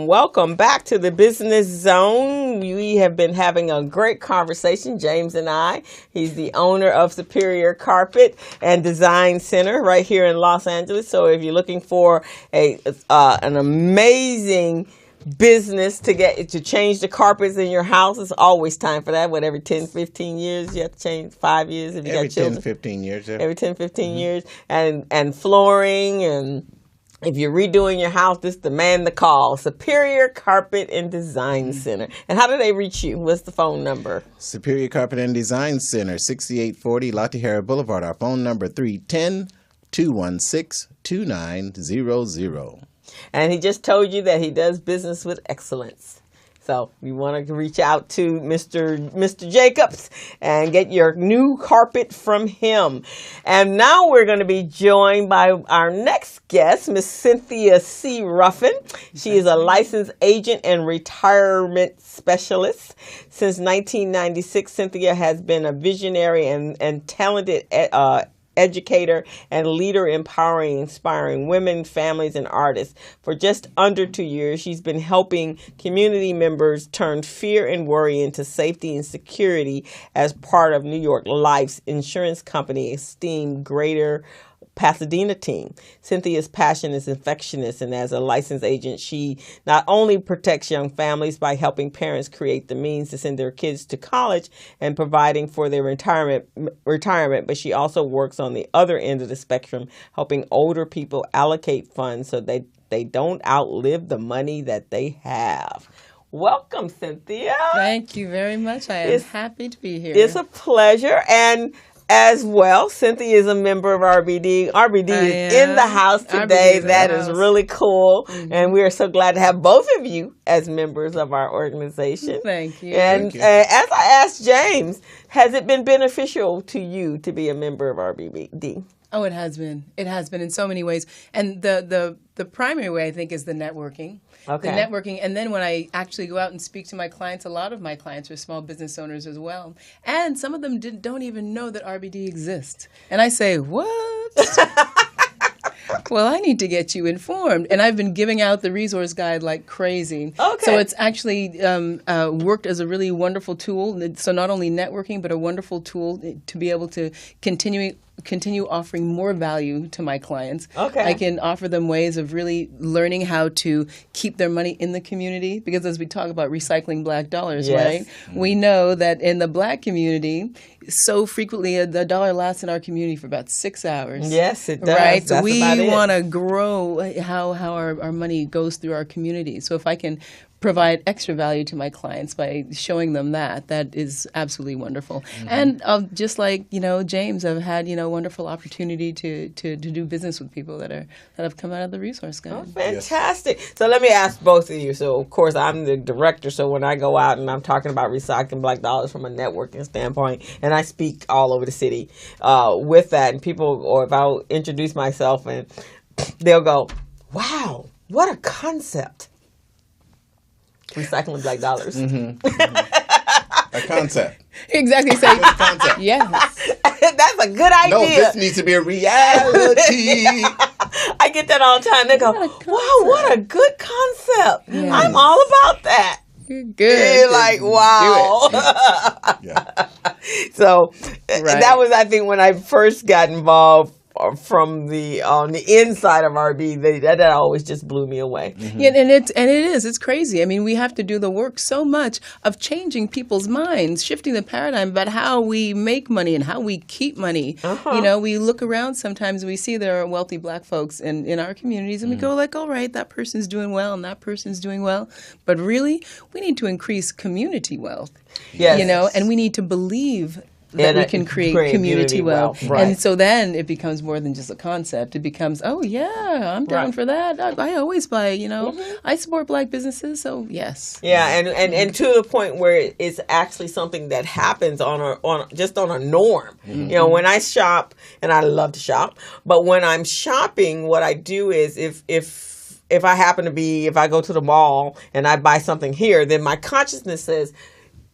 Welcome back to the Business Zone. We have been having a great conversation, James and I. He's the owner of Superior Carpet and Design Center right here in Los Angeles. So if you're looking for an amazing business to change the carpets in your house, it's always time for that. What, every 10, 15 years you have to change? 5 years if you got children? Every 10, 15 years. Yeah. Every 10, 15 years. And flooring, and if you're redoing your house, just demand the call. Superior Carpet and Design Center. And how do they reach you? What's the phone number? Superior Carpet and Design Center, 6840 La Tijera Boulevard. Our phone number, 310-216-2900. And he just told you that he does business with excellence. So you want to reach out to Mr. Jacobs and get your new carpet from him. And now we're going to be joined by our next guest, Miss Cynthia C. Ruffin. She is a licensed agent and retirement specialist. Since 1996, Cynthia has been a visionary and talented educator and leader empowering, inspiring women, families, and artists. For just under 2 years, she's been helping community members turn fear and worry into safety and security as part of New York Life's insurance company esteemed Greater Pasadena team. Cynthia's passion is infectious, and as a licensed agent, she not only protects young families by helping parents create the means to send their kids to college and providing for their retirement, but she also works on the other end of the spectrum, helping older people allocate funds so they don't outlive the money that they have. Welcome, Cynthia. Thank you very much. I am happy to be here. It's a pleasure. And as well, Cynthia is a member of RBD. RBD is in the house today. That is really cool. Mm-hmm. And we are so glad to have both of you as members of our organization. Thank you. And as I asked James, has it been beneficial to you to be a member of RBD? Oh, it has been. It has been in so many ways. And the primary way, I think, is the networking. Okay. The networking. And then when I actually go out and speak to my clients, a lot of my clients are small business owners as well. And some of them don't even know that RBD exists. And I say, what? Well, I need to get you informed. And I've been giving out the resource guide like crazy. Okay. So it's actually worked as a really wonderful tool. So not only networking, but a wonderful tool to be able to continue offering more value to my clients. Okay. I can offer them ways of really learning how to keep their money in the community, because as we talk about recycling black dollars, right? We know that in the black community, so frequently the dollar lasts in our community for about 6 hours. Yes, it does. Right? So That's we about want to grow how our money goes through our community. So if I can provide extra value to my clients by showing them that is absolutely wonderful. Mm-hmm. And just like, James, I've had, wonderful opportunity to do business with people that have come out of the resource guide. Oh, fantastic. Yes. So let me ask both of you. So, of course, I'm the director. So when I go out and I'm talking about recycling black dollars from a networking standpoint, and I speak all over the city with that, and people, or if I'll introduce myself, and they'll go, wow, what a concept. Recycling black dollars. Mm-hmm. Mm-hmm. A concept. Exactly. So, concept. Yes. That's a good idea. No, this needs to be a reality. I get that all the time. They go, wow, what a good concept. Yes. I'm all about that. Good. You're like, wow. Yeah. So that was, I think, when I first got involved from on the inside of RB, that always just blew me away. Mm-hmm. Yeah, and it is. It's crazy. I mean, we have to do the work so much of changing people's minds, shifting the paradigm about how we make money and how we keep money. Uh-huh. We look around sometimes and we see there are wealthy black folks in our communities, and we go like, all right, that person's doing well and that person's doing well. But really, we need to increase community wealth. Yes. And we need to believe that we can create community wealth. Right. And so then it becomes more than just a concept. It becomes, oh, yeah, I'm down for that. I always buy, I support black businesses, so yes. Yeah, and to the point where it's actually something that happens on a norm. Mm-hmm. When I shop, and I love to shop, but when I'm shopping, what I do is if I go to the mall and I buy something here, then my consciousness says,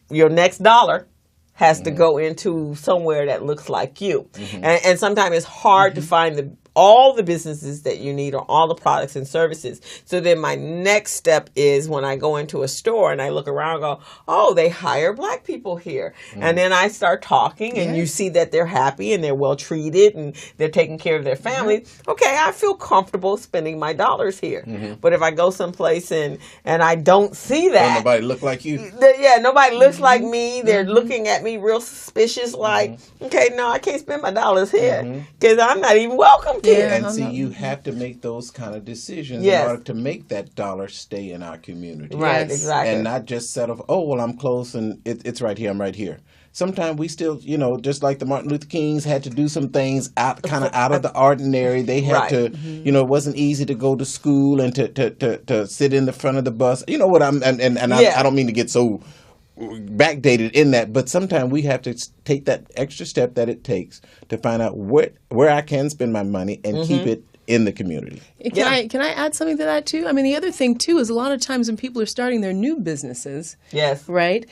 your next dollar has to go into somewhere that looks like you. Mm-hmm. And sometimes it's hard to find all the businesses that you need or all the products and services. So then my next step is when I go into a store and I look around and go, oh, they hire black people here. Mm-hmm. And then I start talking and you see that they're happy and they're well treated and they're taking care of their family. Mm-hmm. Okay, I feel comfortable spending my dollars here. Mm-hmm. But if I go someplace and I don't see that. Nobody look like you. Nobody looks like me. They're looking at me real suspicious like, okay, no, I can't spend my dollars here because I'm not even welcome. And see, you have to make those kind of decisions in order to make that dollar stay in our community. Right, exactly. And not just settle, I'm close and it's right here, I'm right here. Sometimes we still, just like the Martin Luther Kings had to do some things out of the ordinary. They had to, it wasn't easy to go to school and to sit in the front of the bus. You know what I don't mean to get so backdated in that, but sometimes we have to take that extra step that it takes to find out where I can spend my money and keep it in the community. Can I add something to that too? I mean, the other thing too is a lot of times when people are starting their new businesses, yes, right?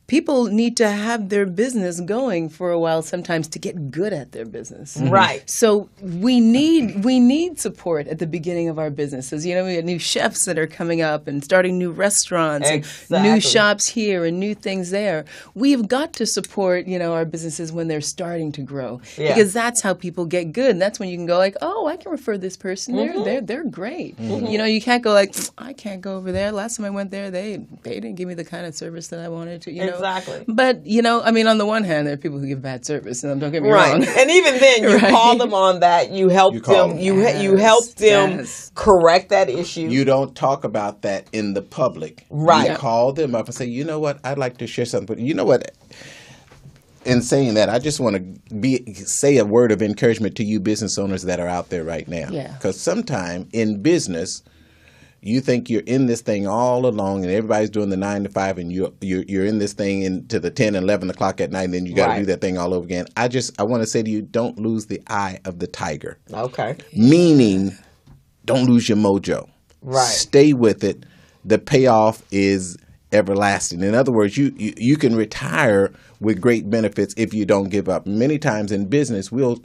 people need to have their business going for a while sometimes to get good at their business. Right. So we need support at the beginning of our businesses. You know, we have new chefs that are coming up and starting new restaurants and new shops here and new things there. We've got to support, you know, our businesses when they're starting to grow, because that's how people get good. And that's when you can go like, oh, I can refer this person. They're great. You know, you can't go like, I can't go over there. Last time I went there, they didn't give me the kind of service that I wanted to. You know? Exactly. But you know, I mean, on the one hand, there are people who give bad service, and don't get me wrong. And even then, you call them on that. You help them. You help them correct that issue. You don't talk about that in the public. Right. You call them up and say, you know what, I'd like to share something. But you know what? In saying that, I just want to say a word of encouragement to you business owners that are out there right now. Yeah. Because sometimes in business, you think you're in this thing all along, and everybody's doing the 9 to 5, and you're in this thing into the 10, 11 o'clock at night, and then you got to do that thing all over again. I want to say to you, don't lose the eye of the tiger. Okay. Meaning, don't lose your mojo. Right. Stay with it. The payoff is everlasting. In other words, you can retire with great benefits if you don't give up. Many times in business, we'll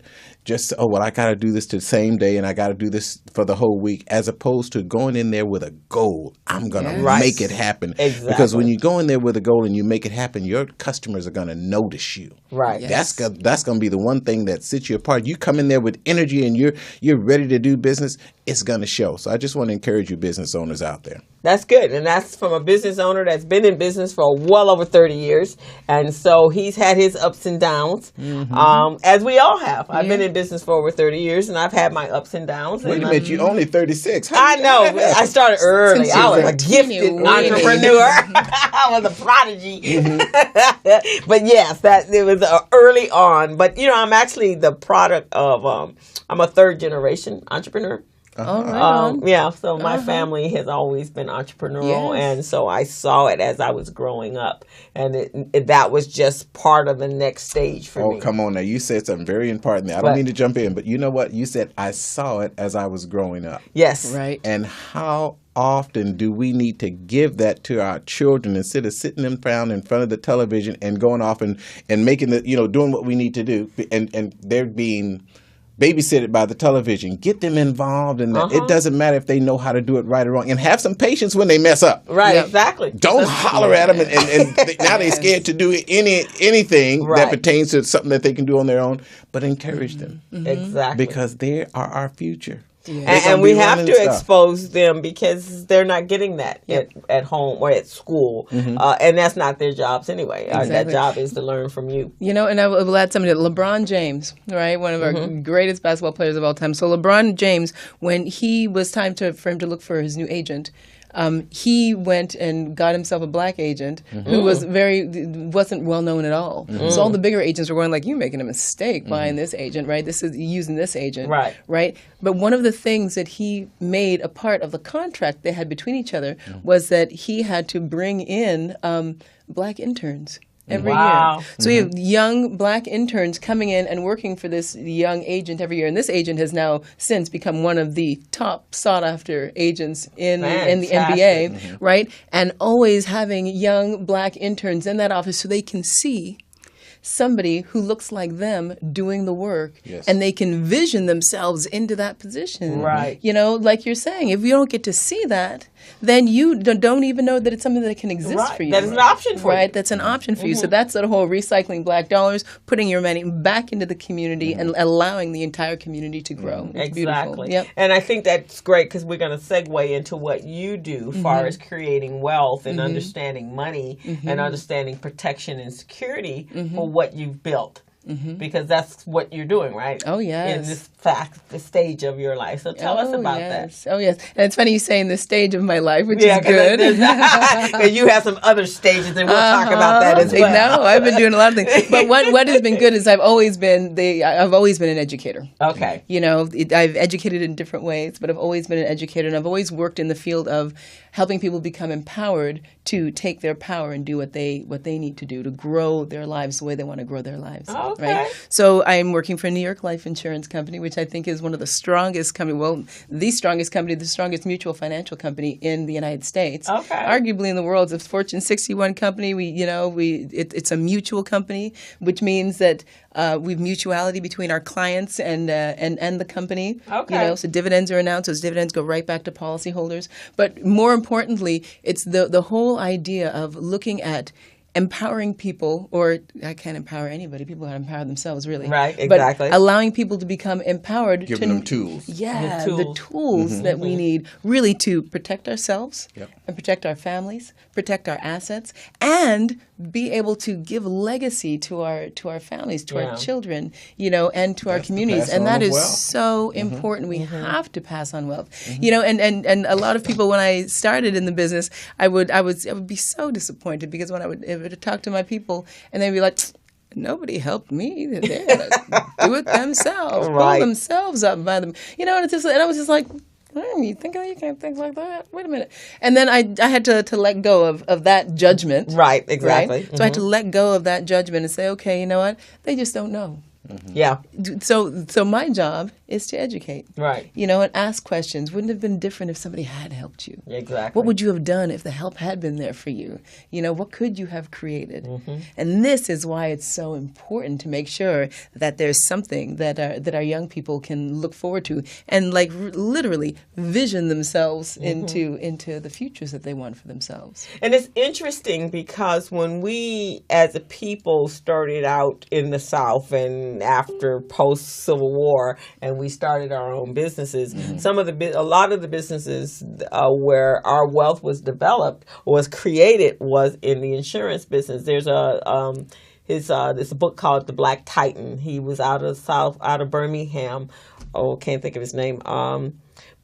just, I got to do this the same day, and I got to do this for the whole week, as opposed to going in there with a goal. I'm going to make it happen. Exactly. Because when you go in there with a goal and you make it happen, your customers are going to notice you. Right. That's going to be the one thing that sets you apart. You come in there with energy and you're ready to do business, it's going to show. So I just want to encourage you business owners out there. That's good. And that's from a business owner that's been in business for well over 30 years. And so he's had his ups and downs, as we all have. I've been in business for over 30 years, and I've had my ups and downs. Wait a minute, you're only 36. I know. I started early. I was a gifted entrepreneur. I was a prodigy. But yes, it was early on. But, you know, I'm actually the product of, I'm a third generation entrepreneur. So my family has always been entrepreneurial, and so I saw it as I was growing up, and that was just part of the next stage for me. Oh, come on now. You said something very important there. I don't mean to jump in, but you know what? You said, I saw it as I was growing up. Yes. Right. And how often do we need to give that to our children instead of sitting them down in front of the television and going off and making doing what we need to do, and they're being babysitted by the television. Get them involved in that. It doesn't matter if they know how to do it right or wrong, and have some patience when they mess up. Right, exactly. Don't holler at them, and now they're scared to do anything that pertains to something that they can do on their own. But encourage them, exactly, because they are our future. And we have to expose them, because they're not getting that at home or at school. And that's not their jobs anyway. That job is to learn from you. You know, and I will add something to LeBron James, right? One of our greatest basketball players of all time. So LeBron James, when he was time for him to look for his new agent, he went and got himself a black agent who wasn't well known at all. So all the bigger agents were going like, "You're making a mistake buying this agent, right? This is using this agent, right?" But one of the things that he made a part of the contract they had between each other was that he had to bring in black interns every year. So we have young black interns coming in and working for this young agent every year. And this agent has now since become one of the top sought-after agents in the NBA, right? And always having young black interns in that office so they can see somebody who looks like them doing the work, and they can vision themselves into that position. Right. You know, like you're saying, if you don't get to see that, then you don't even know that it's something that can exist for you. That is an option for you. Right, that's an option for you. So that's the whole recycling black dollars, putting your money back into the community and allowing the entire community to grow. It's exactly. Yep. And I think that's great, because we're going to segue into what you do as far as creating wealth and understanding money and understanding protection and security for what you've built. Because that's what you're doing, right? Oh, yes. In this stage of your life. So tell us about that. Oh, yes. And it's funny you saying this stage of my life, which is good. Because you have some other stages, and we'll talk about that as well. No, I've been doing a lot of things. But what has been good is I've always been an educator. Okay. You know, I've educated in different ways, but I've always been an educator, and I've always worked in the field of helping people become empowered to take their power and do what they need to do to grow their lives the way they want to grow their lives. Okay. Right? So I'm working for New York Life Insurance Company, which I think is one of the strongest company, well, the strongest company, the strongest mutual financial company in the United States. Okay. Arguably in the world, it's a Fortune 61 company. It's a mutual company, which means that we've mutuality between our clients and the company. Okay. So dividends are announced. Those dividends go right back to policyholders. But more importantly, it's the whole idea of looking at empowering people, or I can't empower anybody. People got to empower themselves, really. Right, exactly. But allowing people to become empowered. Giving them tools. Yeah, The the tools. tools that we need really to protect ourselves Yep. and protect our families, protect our assets, and be able to give legacy to our families, to Yeah. our children, and to our That's the communities. pass And on that of is wealth. so important. We have to pass on wealth. And a lot of people, when I started in the business, I would be so disappointed because when I would talk to my people and they'd be like, nobody helped me. They're gonna do it themselves, Right. pull themselves up by them. And I was just like, you can't think like that. Wait a minute. And then I had to let go of that judgment. Right, exactly. Right? So I had to let go of that judgment and say, okay, you know what? They just don't know. Yeah. So my job is to educate. Right. And ask questions. Wouldn't it have been different if somebody had helped you? Exactly. What would you have done if the help had been there for you? What could you have created? And this is why it's so important to make sure that there's something that our young people can look forward to and literally vision themselves into the futures that they want for themselves. And it's interesting because when we as a people started out in the South and after post-Civil War and we started our own businesses, a lot of the businesses where our wealth was developed, was created, was in the insurance business. There's there's a book called The Black Titan. He was out of Birmingham. Oh, can't think of his name.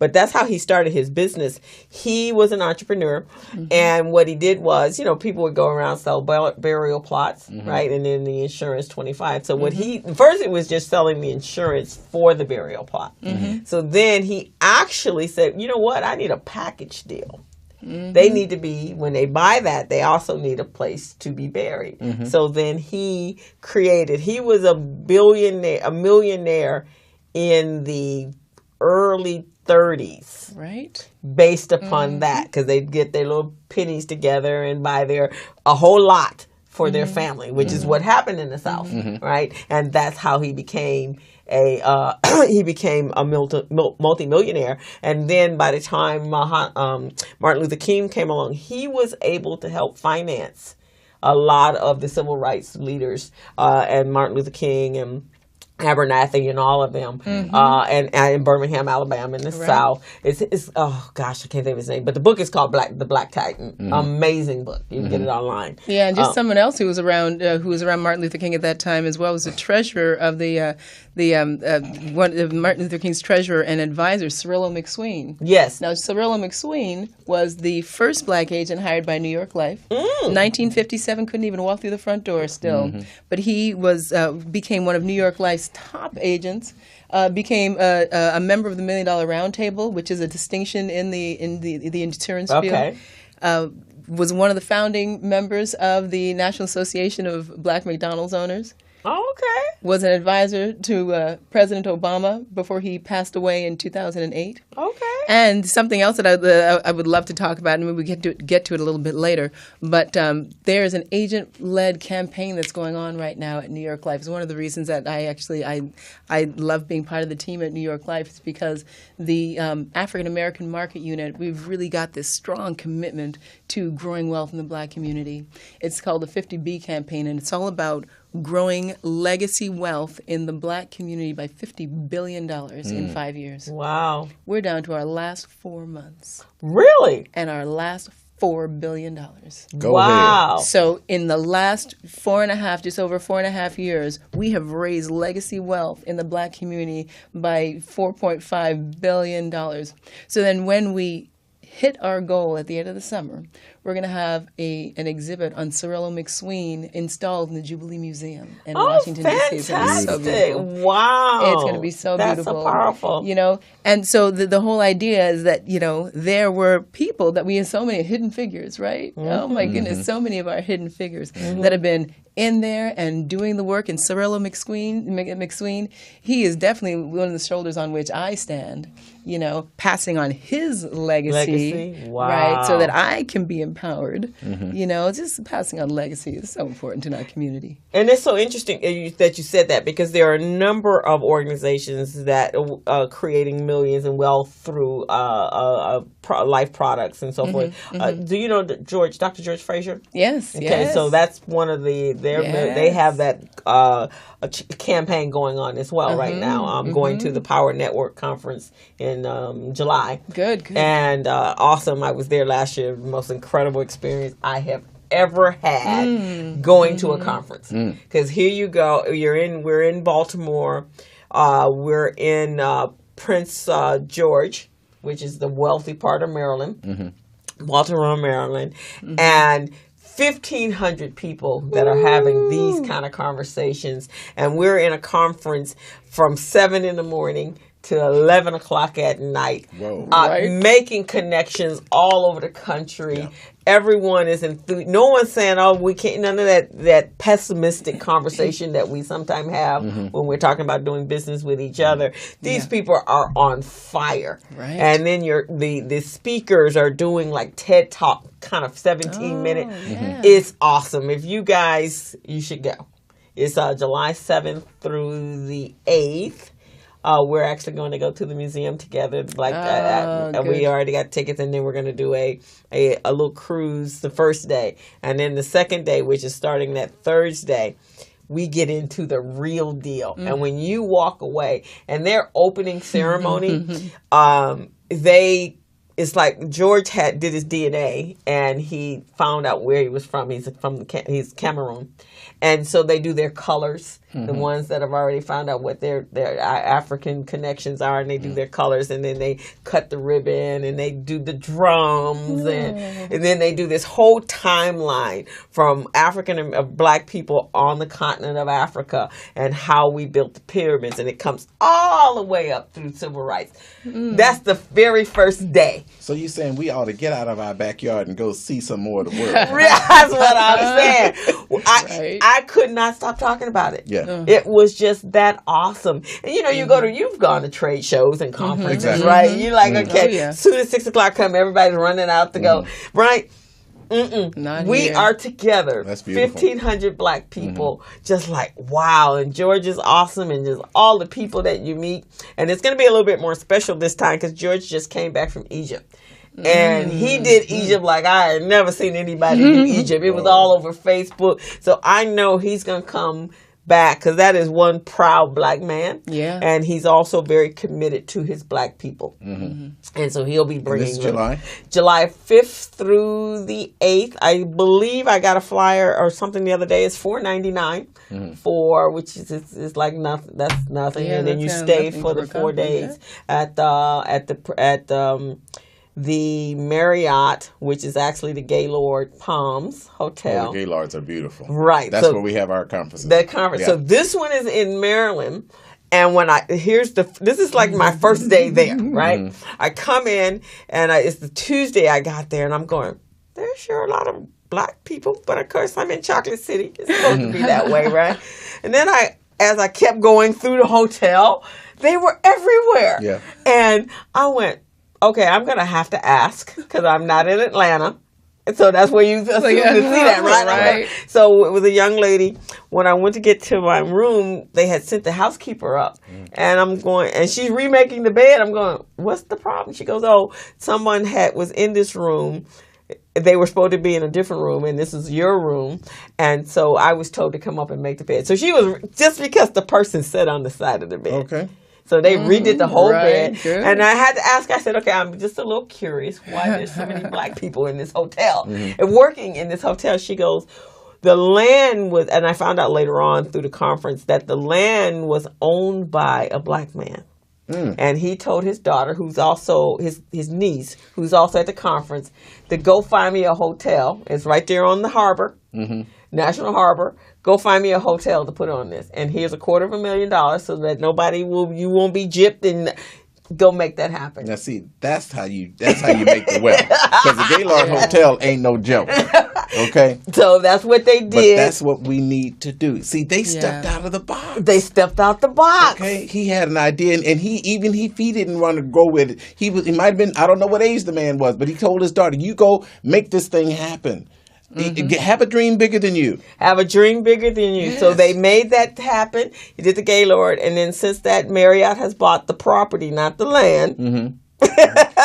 But that's how he started his business. He was an entrepreneur, and what he did was, people would go around sell burial plots, right, and then the insurance 25. So first it was just selling the insurance for the burial plot. So then he actually said, you know what, I need a package deal. They need to be, when they buy that, they also need a place to be buried. So then he was a millionaire in the early 30s, Right? based upon that, because they'd get their little pennies together and buy a whole lot for their family, which is what happened in the South, right? And that's how he became a multi-millionaire. And then by the time Martin Luther King came along, he was able to help finance a lot of the civil rights leaders, and Martin Luther King and Abernathy and all of them, and in Birmingham, Alabama, in the South. It's oh gosh, I can't think of his name, but the book is called The Black Titan. Amazing book. You can get it online. Yeah, and just someone else who was around Martin Luther King at that time as well was the treasurer of one of Martin Luther King's treasurer and advisor, Cirillo McSween. Yes. Now, Cirillo McSween was the first black agent hired by New York Life. 1957, couldn't even walk through the front door still, but he became one of New York Life's top agents. Became a member of the $1 Million Round Table, which is a distinction in the insurance field. Okay. Was one of the founding members of the National Association of Black McDonald's Owners. Oh, okay. Was an advisor to President Obama before he passed away in 2008. Okay. And something else that I would love to talk about, and maybe we get to it a little bit later, but there is an agent-led campaign that's going on right now at New York Life. It's one of the reasons that I love being part of the team at New York Life is because the African-American market unit, we've really got this strong commitment to growing wealth in the black community. It's called the 50B campaign, and it's all about growing legacy wealth in the black community by $50 billion in 5 years. Wow. We're down to our last 4 months Really? and our last $4 billion. Go Wow. ahead. So in the last just over 4.5 years, we have raised legacy wealth in the black community by $4.5 billion. So then when we hit our goal at the end of the summer, we're going to have an exhibit on Cirillo McSween installed in the Jubilee Museum in Washington, D.C. It's going to be so Fantastic. beautiful. Wow. It's going to be so That's beautiful. so powerful. And so the whole idea is that, there were people that we have so many hidden figures, right? Oh my goodness, so many of our hidden figures that have been in there and doing the work. And Cirillo McSween, he is definitely one of the shoulders on which I stand, you know, passing on his legacy. Wow. Right, so that I can be empowered. You know, just passing on legacy is so important in our community. And it's so interesting that you said that, because there are a number of organizations that are creating millions in wealth through life products and so forth. Do you know Dr. George Fraser? Yes. Okay, yes. so that's one of they have that a campaign going on as well right now. I'm going to the Power Network conference in July. Good. And awesome. I was there last year. The most incredible experience I have ever had going to a conference. Because here you go. We're in Baltimore. We're in Prince George, which is the wealthy part of Maryland, Baltimore, Maryland, and 1,500 people that are having these kind of conversations. And we're in a conference from 7 in the morning to 11 o'clock at night, making connections all over the country. Yeah. Everyone is enthused. No one's saying, "Oh, we can't." None of that pessimistic conversation that we sometimes have when we're talking about doing business with each other. These people are on fire, right? And then the speakers are doing like TED Talk, kind of 17 minute. Yeah. It's awesome. If you should go. It's July 7th through the 8th. We're actually going to go to the museum together. We already got tickets, and then we're going to do a little cruise the first day. And then the second day, which is starting that Thursday, we get into the real deal. And when you walk away, and their opening ceremony, it's like George did his DNA, and he found out where he was from. He's Cameroon. And so they do their colors, the ones that have already found out what their African connections are, and they do their colors, and then they cut the ribbon, and they do the drums, and then they do this whole timeline from African and Black people on the continent of Africa and how we built the pyramids, and it comes all the way up through civil rights. That's the very first day. So you're saying we ought to get out of our backyard and go see some more of the world? That's what I'm saying. I could not stop talking about it. Yeah. It was just that awesome. And you've gone to trade shows and conferences, right? You're like, okay, as soon as 6 o'clock come, everybody's running out to go, right? We are together. That's beautiful. 1,500 Black people, just like, wow. And George is awesome, and just all the people that you meet. And it's going to be a little bit more special this time because George just came back from Egypt. And he did Egypt like I had never seen anybody do Egypt. It was all over Facebook. So I know he's going to come back because that is one proud Black man. Yeah. And he's also very committed to his Black people. And so he'll be bringing this July? July 5th through the 8th. I believe I got a flyer or something the other day. It's $4.99 for, which is like nothing. That's nothing. Yeah, and then you stay for the 4 days at the Marriott, which is actually the Gaylord Palms Hotel. Oh, the Gaylords are beautiful. Right. That's where we have our conferences. The conference. Yeah. So this one is in Maryland. And this is like my first day there, right? I come in, and it's the Tuesday I got there, and I'm going, there's sure a lot of Black people, but of course I'm in Chocolate City. It's supposed to be that way, right? And then as I kept going through the hotel, they were everywhere. Yeah. And I went, okay, I'm going to have to ask because I'm not in Atlanta. And so that's where you assume to see that, right? So it was a young lady. When I went to get to my room, they had sent the housekeeper up. And I'm going, and she's remaking the bed. I'm going, what's the problem? She goes, oh, someone was in this room. They were supposed to be in a different room, and this is your room. And so I was told to come up and make the bed. So she was, just because the person sat on the side of the bed. Okay. So they redid the whole bed. Good. And I had to ask, I said, okay, I'm just a little curious why there's so many Black people in this hotel. And working in this hotel, she goes, the land was, and I found out later on through the conference that the land was owned by a Black man. And he told his daughter, who's also his niece, who's also at the conference, to go find me a hotel. It's right there on the harbor, National Harbor. Go find me a hotel to put on this. And here's $250,000 so that you won't be gypped and go make that happen. Now, see, that's how you make the wealth. Because the Gaylord Hotel ain't no joke. Okay? So that's what they did. But that's what we need to do. See, they stepped out of the box. They stepped out the box. Okay? He had an idea, and he didn't want to go with it. He might have been, I don't know what age the man was, but he told his daughter, you go make this thing happen. Have a dream bigger than you. Have a dream bigger than you. Yes. So they made that happen. He did the Gaylord, and then since that, Marriott has bought the property, not the land.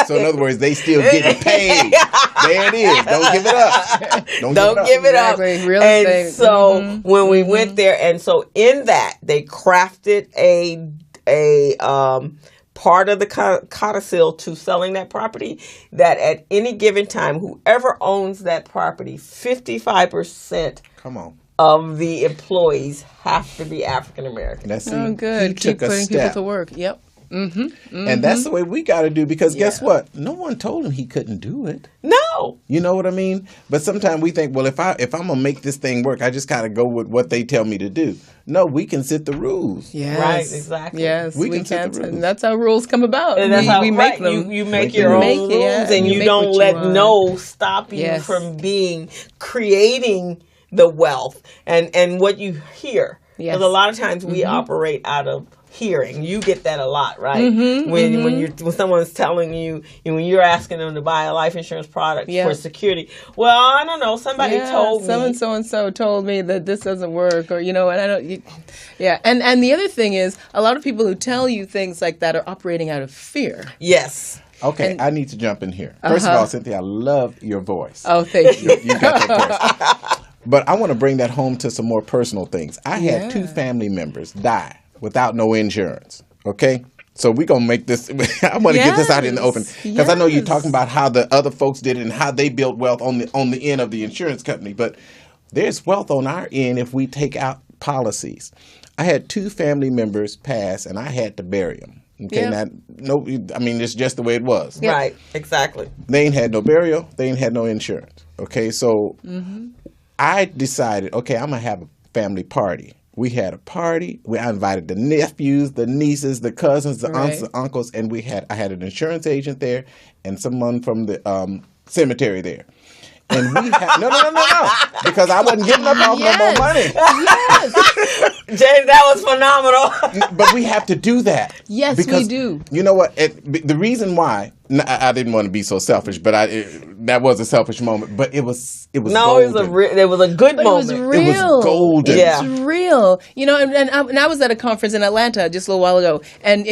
So in other words, they still getting paid. There it is. Don't give it up. Don't give it up. Exactly. Real and estate. so when we went there, and so in that they crafted a part of the codicil to selling that property, that at any given time, whoever owns that property, 55% Come on. of the employees have to be African American. That's Oh, good. He Keep took a putting people step. to work. Yep. And that's the way we got to do, because guess what? No one told him he couldn't do it. No. You know what I mean? But sometimes we think, well, if I'm gonna make this thing work, I just gotta go with what they tell me to do. No, we can set the rules. Yes. Right, exactly. Yes, We we can set can. the rules. And that's how rules come about. And that's we how make them. You make Make your them. own Make rules, it, yeah, and you make don't what you let want. no stop you Yes. from creating the wealth and what you hear. Yes. Because a lot of times we operate out of hearing. You get that a lot, right? When someone's telling you, when you're asking them to buy a life insurance product for security. Well, I don't know. Somebody told me. So told me that this doesn't work, or and I don't. And the other thing is, a lot of people who tell you things like that are operating out of fear. Yes. Okay, I need to jump in here. First of all, Cynthia, I love your voice. Oh, thank you. You got that voice. But I want to bring that home to some more personal things. I had 2 family members die without no insurance. Okay? So we're going to make this, I want to get this out in the open. Because I know you're talking about how the other folks did it and how they built wealth on the end of the insurance company. But there's wealth on our end if we take out policies. I had 2 family members pass, and I had to bury them. Okay, it's just the way it was. Yep. Right, exactly. They ain't had no burial. They ain't had no insurance. Okay, so I decided, okay, I'm going to have a family party. We had a party. I invited the nephews, the nieces, the cousins, the aunts, the uncles, and I had an insurance agent there and someone from the cemetery there. And we had no, because I wasn't giving up no more money. Yes. James, that was phenomenal. But we have to do that. Yes, because, we do. You know what? The reason why I didn't want to be so selfish, but that was a selfish moment. But it was golden. It was a good moment. It was real. It was golden. Yeah. It was real. And I was at a conference in Atlanta just a little while ago, and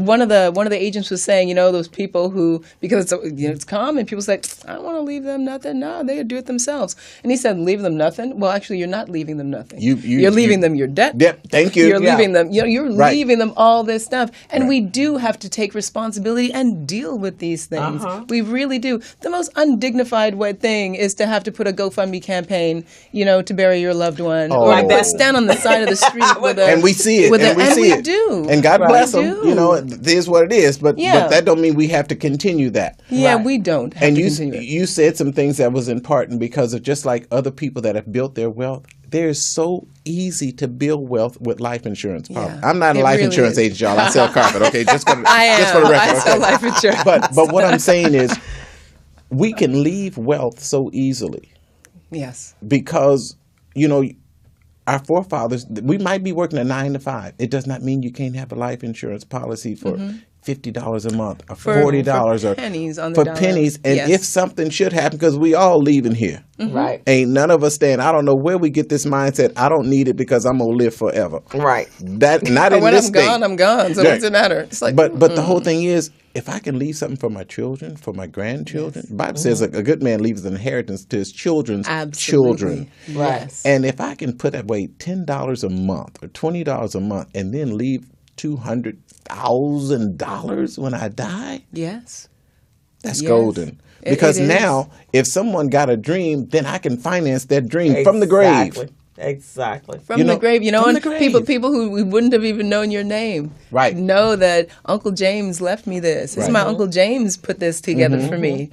one of the agents was saying, those people who, because it's common, people say, I don't want to leave them nothing. No, they do it themselves. And he said, leave them nothing. Well, actually, you're not leaving them nothing. You're leaving them your debt. Yep. Thank you. You're leaving them. You're Right. leaving them all this stuff, and we do have to take responsibility and deal with these things. We really do. The most undignified thing is to have to put a GoFundMe campaign, to bury your loved one, or to stand on the side of the street with a. And we see it. And we do. And God bless them. do. It is what it is. But that don't mean we have to continue that. Yeah, Right. we don't have And to you continue it. you said some things that was important because of just like other people that have built their wealth. They're so easy to build wealth with life insurance policy. I'm not a life really insurance is. agent, y'all. I sell carpet. Okay, just for the I record. sell Okay? life insurance. But what I'm saying is, we can leave wealth so easily Yes. because our forefathers. We might be working a 9 to 5. It does not mean you can't have a life insurance policy for $50 a month or $40 or pennies on the for dollar. pennies. And Yes. if something should happen, because we all leaving here. Right. Ain't none of us staying. I don't know where we get this mindset. I don't need it because I'm gonna live forever. Right. That not in when this I'm state. gone, I'm gone. So Right. what does it matter? It's like, But the whole thing is, if I can leave something for my children, for my grandchildren, the Bible says a good man leaves an inheritance to his children's children. Right. Yes. And if I can put away $10 a month or $20 a month, and then leave $200,000 when I die, Yes. that's Yes. golden. It Because is. now, if someone got a dream, then I can finance that dream from the grave. Exactly. From the grave, from and the grave. people who we wouldn't have even known your name, Right. know that Uncle James left me this. This is my Uncle James put this together for me.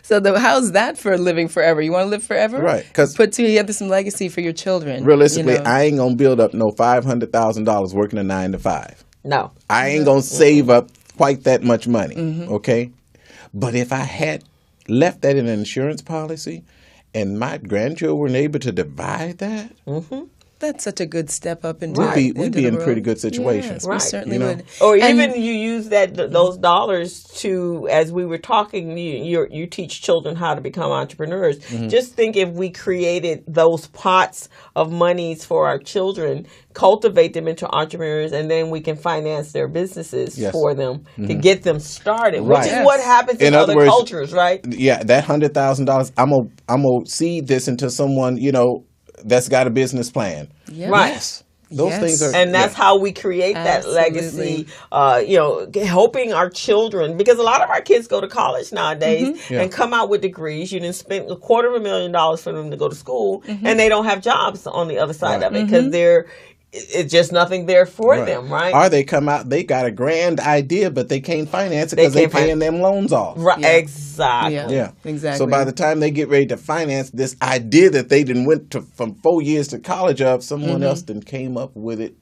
So how's that for living forever? You want to live forever? Right, 'cause put together some legacy for your children. Realistically, I ain't gonna build up no $500,000 working a 9 to 5. No. I ain't going to save up quite that much money, okay? But if I had left that in an insurance policy and my grandchildren were able to divide that, That's such a good step up into we'd be in a pretty good situation. Yes, Right. we certainly You know? would. Or And- even you use those dollars to, as we were talking, you teach children how to become entrepreneurs. Just think if we created those pots of monies for our children, cultivate them into entrepreneurs, and then we can finance their businesses Yes. for them to get them started, Right. which is what happens in other other words, cultures, right? Yeah, that $100,000, I'm gonna seed this into someone, that's got a business plan. Yeah. Right. Yes. Those Yes. things are, And that's how we create that legacy, helping our children, because a lot of our kids go to college nowadays Yeah. and come out with degrees. You didn't spend $250,000 for them to go to school, and they don't have jobs on the other side of it because it's just nothing there for them, right? Or they come out, they got a grand idea, but they can't finance it because they're paying them loans off. Right, Yeah. exactly. Yeah, Exactly. So by the time they get ready to finance this idea that they didn't went to from 4 years to college of, someone else then came up with it.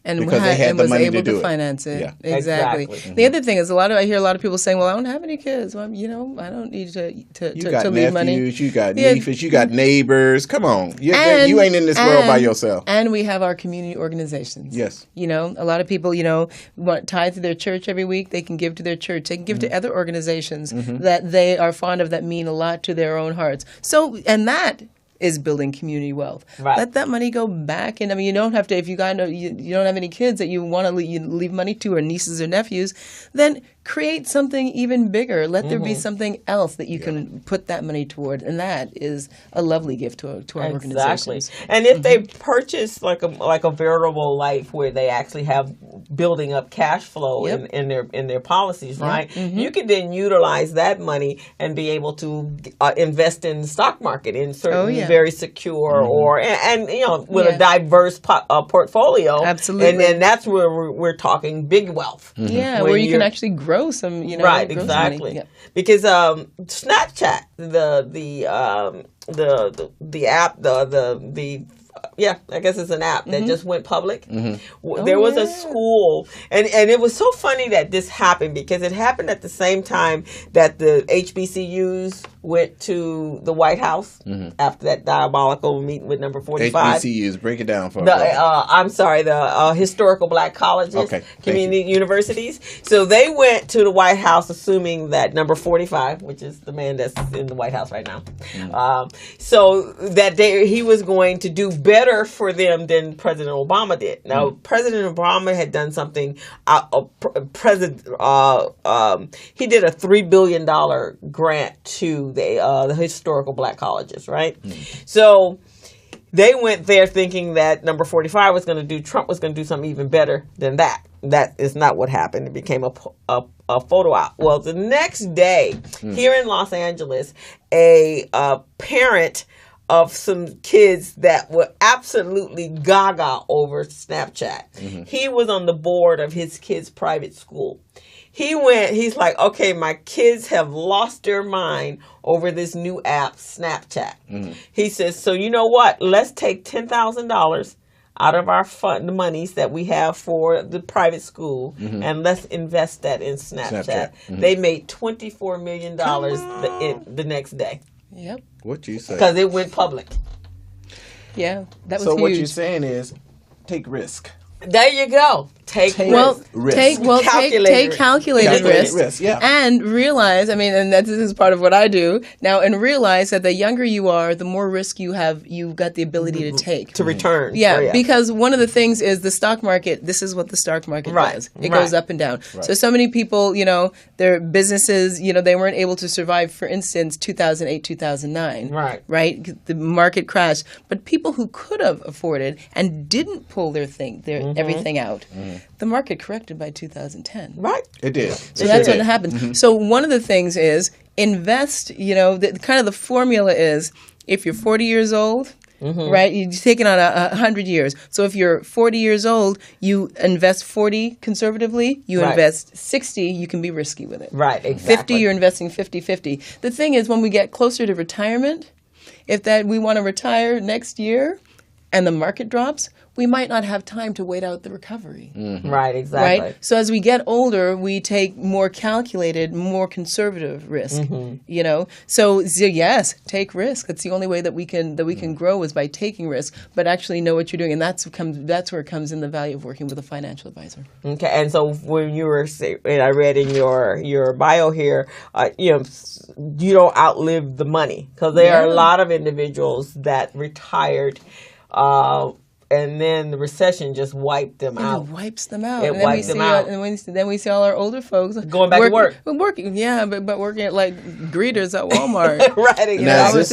And, Because they had the was money able to do it. finance it. Yeah. Exactly. Exactly. The other thing is I hear a lot of people saying, "Well, I don't have any kids. Well, I don't need You got to leave nephews, money." you got Yeah. nieces, you got neighbors. Come on, you ain't in this world by yourself. And we have our community organizations. Yes. A lot of people, want tithe to their church every week. They can give to their church. They can give to other organizations that they are fond of that mean a lot to their own hearts. So, and that is building community wealth. Right. Let that money go back. And you don't have to, if you don't have any kids that you want to leave money to, or nieces or nephews, then create something even bigger. Let there be something else that you can put that money toward. And that is a lovely gift to our organizations. And if they purchase like a variable life where they actually have building up cash flow in their policies, right? You can then utilize that money and be able to invest in the stock market in certain very secure with a diverse portfolio. Absolutely. And that's where we're talking big wealth. Yeah, When where you can you're- actually grow some, right, grow some exactly. money. Yeah. Because Snapchat, the app, I guess it's an app that just went public. There was a school, and it was so funny that this happened because it happened at the same time that the HBCUs went to the White House after that diabolical meeting with number 45. HBCUs, break it down for us. The historical black colleges, Okay, community universities. So they went to the White House assuming that number 45, which is the man that's in the White House right now, so that he was going to do better for them than President Obama did. Now, President Obama had done something. He did a $3 billion grant to the historical black colleges, right? So they went there thinking that number 45 was going to do, Trump was going to do something even better than that. That is not what happened. It became a photo op. Well, the next day, here in Los Angeles, a parent of some kids that were absolutely gaga over Snapchat. He was on the board of his kid's private school. He's like, okay, my kids have lost their mind over this new app, Snapchat. He says, so you know what? Let's take $10,000 out of our the monies that we have for the private school, and let's invest that in Snapchat. They made $24 million the next day. Yep. What you say? Because it went public. Yeah, that was So huge. what you're saying is, take risk. There you go. Take risk. Take calculated risk. Yeah. And realize, and this is part of what I do now, and realize that the younger you are, the more risk you have, you've got the ability to take. to return. Yeah, because one of the things is the stock market, this is what the stock market does. It goes up and down. Right. So many people, their businesses, they weren't able to survive, for instance, 2008, 2009. Right? The market crashed. But people who could have afforded and didn't pull their everything out, the market corrected by 2010. Right. It did. So that's what happens. So one of the things is invest, kind of the formula is if you're 40 years old, right, you take it on 100 years. So if you're 40 years old, you invest 40 conservatively, you invest 60, you can be risky with it. Right, exactly. 50, you're investing 50-50. The thing is, when we get closer to retirement, if we want to retire next year, and the market drops, we might not have time to wait out the recovery. Right, exactly. Right? So as we get older, we take more calculated, more conservative risk, you know? So yes, take risk. That's the only way that we can grow is by taking risk, but actually know what you're doing. And that's where it comes in the value of working with a financial advisor. Okay, and so when you were saying, and I read in your bio here, you know, you don't outlive the money, because there are a lot of individuals that retired, and then the recession just wiped them out. It wipes them out. It wipes them out. And then we see all our older folks going back to work. Working, yeah, but working at like greeters at Walmart. Right, exactly.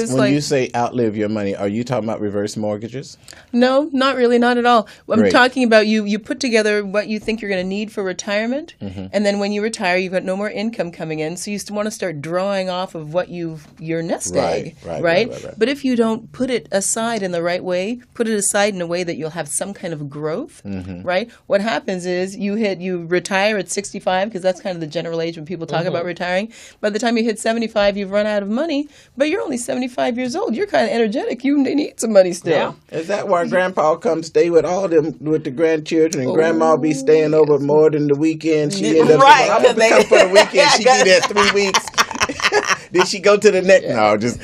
Now, when you say outlive your money, are you talking about reverse mortgages? No, not really, not at all. I'm Great. talking about you put together what you think you're going to need for retirement, and then when you retire, you've got no more income coming in, so you want to start drawing off of what your nest egg, right? But if you don't put it aside in the right way, put it aside in a way that you'll have some kind of growth, right? What happens is you retire at 65, because that's kind of the general age when people talk about retiring. By the time you hit 75, you've run out of money, but you're only 75 years old. You're kind of energetic. You need some money still. Yeah. Is that why Grandpa comes stay with all them with the grandchildren, and Grandma be staying over more than the weekend? She end up Right, I'm gonna come for the weekend. She be there 3 weeks. Did she go to the next? No, just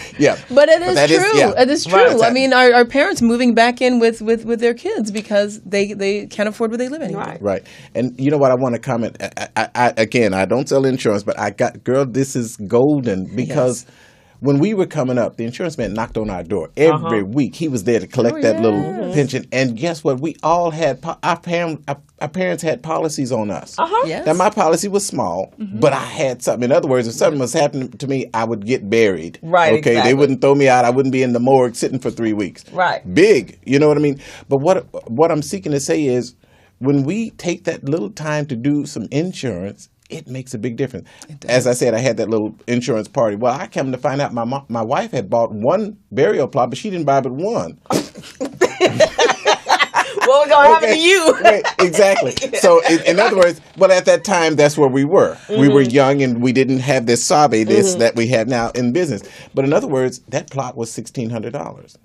But it is true. It is true. Right. I mean, our parents moving back in with their kids because they can't afford where they live anymore. Right. And you know what? I want to comment. I don't sell insurance, but this is golden, because when we were coming up, the insurance man knocked on our door every week. He was there to collect that little pension. And guess what? We all had, our parents had policies on us. Yes. Now, my policy was small, but I had something. In other words, if something was happening to me, I would get buried. Right, Okay, exactly. They wouldn't throw me out. I wouldn't be in the morgue sitting for 3 weeks. Right. Big, you know what I mean? But what I'm seeking to say is, when we take that little time to do some insurance, it makes a big difference. As I said, I had that little insurance party. Well, I come to find out my wife had bought one burial plot, but she didn't buy but one. What was going to happen to you? Right, exactly. So, in other words, at that time, that's where we were. We were young, and we didn't have this sabe that we have now in business. But in other words, that plot was $1,600.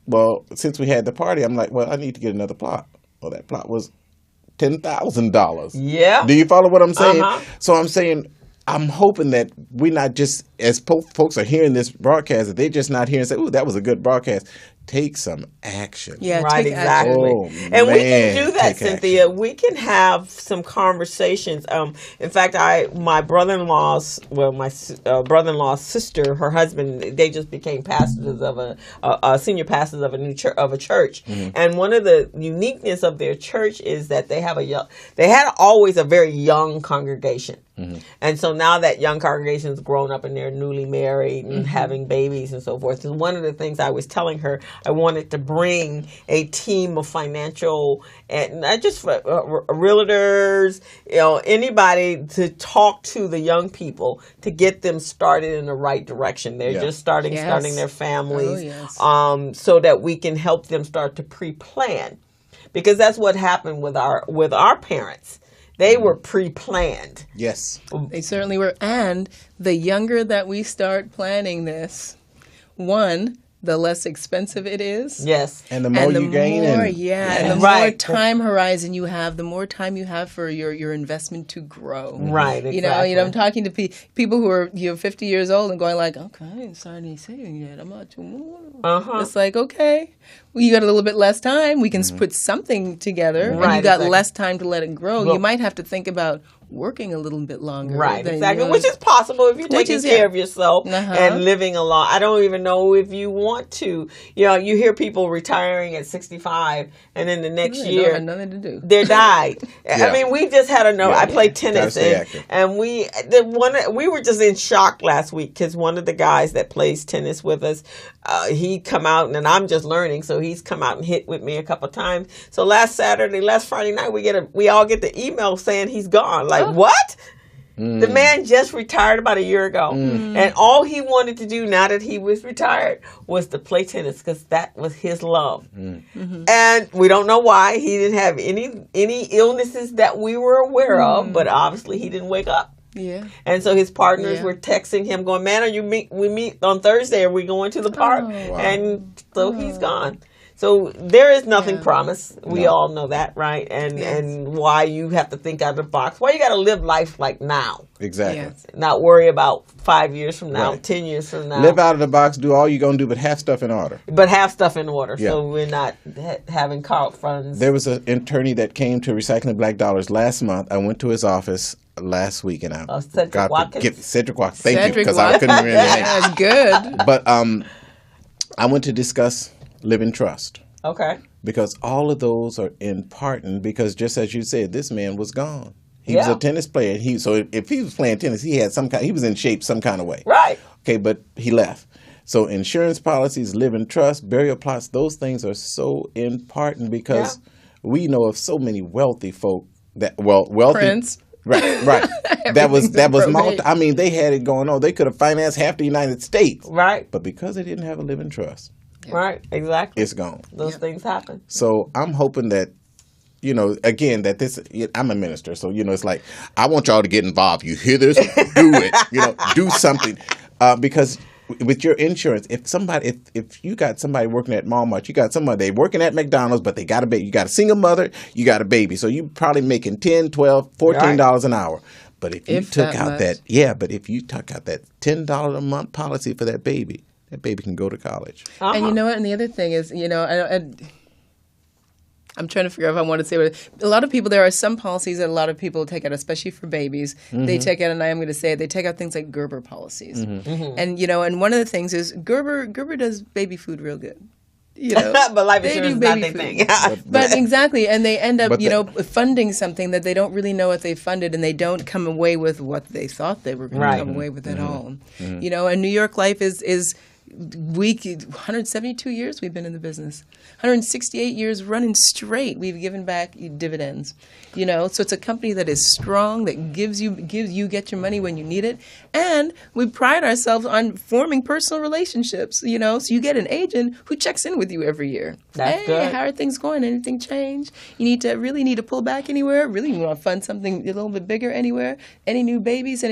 Well, since we had the party, I'm like, well, I need to get another plot. Well, that plot was $10,000. Yeah. Do you follow what I'm saying? So I'm saying, I'm hoping that we're not just, as folks are hearing this broadcast, that they're just not hearing and say, ooh, that was a good broadcast. Take some action. Yeah, right, take exactly. action. And we can do that, Cynthia. Action. We can have some conversations. In fact, my brother-in-law's sister, her husband, they just became pastors of senior pastors of a church. And one of the uniqueness of their church is that they had always a very young congregation. And so now that young congregation's grown up and they're newly married and having babies and so forth. And one of the things I was telling her, I wanted to bring a team of financial, and not just realtors, anybody to talk to the young people to get them started in the right direction. They're just starting their families, so that we can help them start to pre-plan, because that's what happened with our parents. They were pre-planned. Yes. They certainly were. And the younger that we start planning this, the less expensive it is. Yes. And the more you gain. And the more time horizon you have, the more time you have for your investment to grow. Right, exactly. I'm talking to people who are 50 years old and going like, okay, I ain't started any saving yet. I'm not too. It's like, okay, you got a little bit less time. We can put something together. Right, and you got less time to let it grow. You might have to think about working a little bit longer. Right, exactly. Which is possible if you're taking care of yourself and living along. I don't even know if you want to. You hear people retiring at 65, and then the next year, have nothing to do. They died. I mean, we just had a note. I played tennis, and we were just in shock last week, because one of the guys that plays tennis with us, he come out, and I'm just learning, so he's come out and hit with me a couple times. So last Friday night, we all get the email saying he's gone. Like, what? The man just retired about a year ago. And all he wanted to do now that he was retired was to play tennis, because that was his love. And we don't know why. He didn't have any illnesses that we were aware of, but obviously he didn't wake up. Yeah. And so his partners were texting him going, man, we meet on Thursday. Are we going to the park? Oh. And so he's gone. So there is nothing Yeah. promised. We No. all know that, right? And Yes. and why you have to think out of the box. Why you got to live life like now, Exactly. Yes. not worry about 5 years from now, Right. 10 years from now. Live out of the box, do all you're going to do, but have stuff in order. But have stuff in order, Yeah. so we're not having car funds. There was an attorney that came to Recycling Black Dollars last month. I went to his office last week, and I Cedric Watkins? Cedric Watkins. Thank you, Cedric because I couldn't remember his name. That's good. But I went to discuss living trust, Okay. because all of those are important. Because just as you said, this man was gone. He was Yeah. a tennis player. So if he was playing tennis, he was in shape some kind of way. Right. Okay, but he left. So insurance policies, living trust, burial plots, those things are so important, because we know of so many wealthy folk wealthy Prince. Right. that was Everything's multi. probate. I mean, they had it going on. They could have financed half the United States, Right. but because they didn't have a living trust, Right. Exactly. it's gone. Those things happen. So I'm hoping that, again, that I'm a minister, so it's like, I want y'all to get involved. You hear this? Do it. Do something, because with your insurance, if you got somebody working at Walmart, you got somebody working at McDonald's, but they got a baby. You got a single mother, you got a baby, so you probably making $10, $12, $14 an hour. But if you took out that $10 a month policy for that baby can go to college. And you know what? And the other thing is, I'm trying to figure out if I want to say what. A lot of people, there are some policies that a lot of people take out, especially for babies. They take out, and I am going to say it, they take out things like Gerber policies. And and one of the things is Gerber does baby food real good. But life They insurance do is not baby their food. thing. But exactly, and they end up, But funding something that they don't really know what they funded, and they don't come away with what they thought they were going Right. to come away with at all. And New York Life is 172 years we've been in the business. 168 years running straight, we've given back dividends. So it's a company that is strong, that gives you get your money when you need it, and we pride ourselves on forming personal relationships. So you get an agent who checks in with you every year. That's hey, good. how are things going? Anything change? You really need to pull back anywhere? Really want to fund something a little bit bigger anywhere? Any new babies?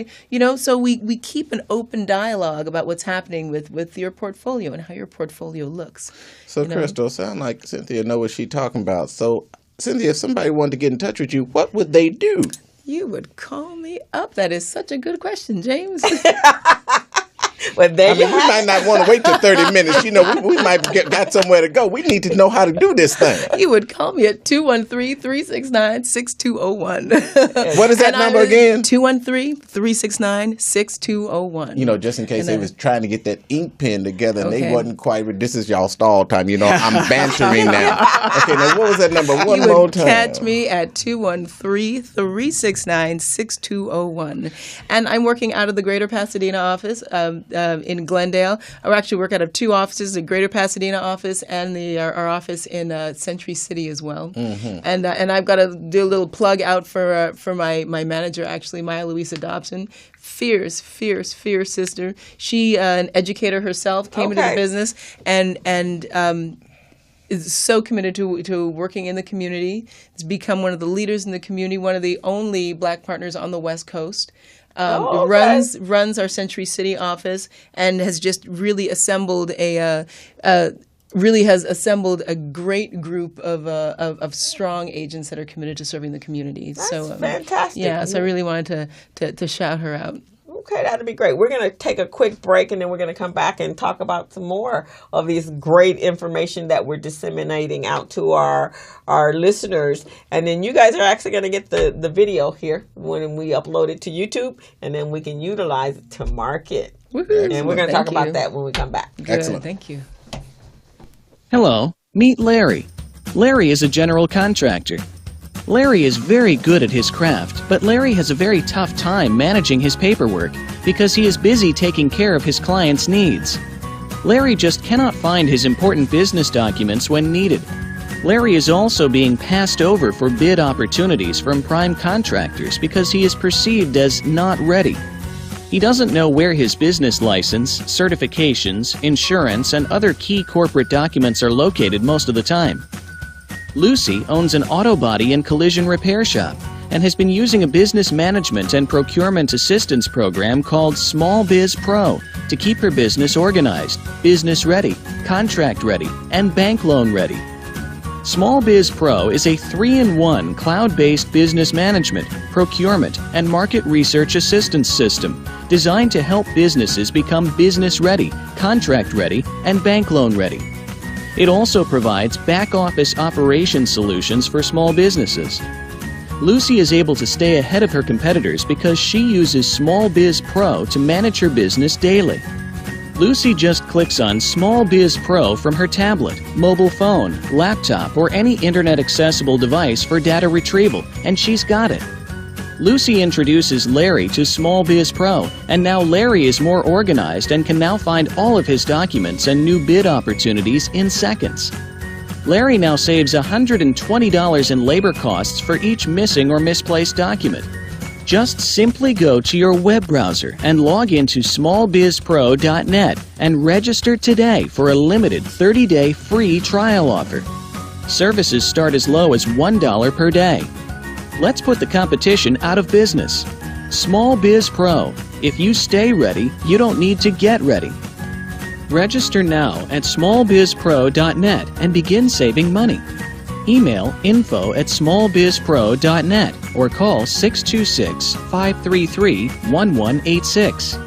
So we keep an open dialogue about what's happening with your portfolio and how your portfolio looks. So, Crystal, sound like Cynthia know what she's talking about. So, Cynthia, if somebody wanted to get in touch with you, what would they do? You would call me up. That is such a good question, James. But there you We have might not want to wait till 30 minutes. We might got somewhere to go. We need to know how to do this thing. You would call me at 213-369-6201. What is that number again? 213-369-6201. Just in case And they then- was trying to get that ink pen together and they Okay. wasn't quite. This is y'all stall time. I'm bantering now. Okay, now what was that number? One You more would time. catch me at 213-369-6201. And I'm working out of the Greater Pasadena office in Glendale. I actually work out of two offices, the Greater Pasadena office and our office in Century City as well. And I've got to do a little plug out for my manager, actually, Maya Louisa Dobson. Fierce sister. She, an educator herself, came into the Okay. business and is so committed to working in the community. It's become one of the leaders in the community, one of the only black partners on the West Coast. Okay. Runs our Century City office and has just really assembled a great group of strong agents that are committed to serving the community. That's so fantastic. Yeah, so I really wanted to shout her out. Okay, that'd be great. We're going to take a quick break, and then we're going to come back and talk about some more of these great information that we're disseminating out to our listeners. And then you guys are actually going to get the video here when we upload it to YouTube, and then we can utilize it to market. Woohoo. And we're going to talk Thank about you. that when we come back. Good, Excellent. Thank you. Hello, meet Larry. Larry is a general contractor. Larry is very good at his craft, but Larry has a very tough time managing his paperwork because he is busy taking care of his clients' needs. Larry just cannot find his important business documents when needed. Larry is also being passed over for bid opportunities from prime contractors because he is perceived as not ready. He doesn't know where his business license, certifications, insurance, and other key corporate documents are located most of the time. Lucy owns an auto body and collision repair shop and has been using a business management and procurement assistance program called Small Biz Pro to keep her business organized, business ready, contract ready, and bank loan ready. Small Biz Pro is a 3-in-1 cloud-based business management, procurement, and market research assistance system designed to help businesses become business ready, contract ready, and bank loan ready. It also provides back-office operation solutions for small businesses. Lucy is able to stay ahead of her competitors because she uses Small Biz Pro to manage her business daily. Lucy just clicks on Small Biz Pro from her tablet, mobile phone, laptop, or any internet-accessible device for data retrieval, and she's got it. Lucy introduces Larry to Small Biz Pro, and now Larry is more organized and can now find all of his documents and new bid opportunities in seconds. Larry now saves $120 in labor costs for each missing or misplaced document. Just simply go to your web browser and log into smallbizpro.net and register today for a limited 30-day free trial offer. Services start as low as $1 per day. Let's put the competition out of business. Small Biz Pro. If you stay ready, you don't need to get ready. Register now at smallbizpro.net and begin saving money. Email info@smallbizpro.net or call 626-533-1186.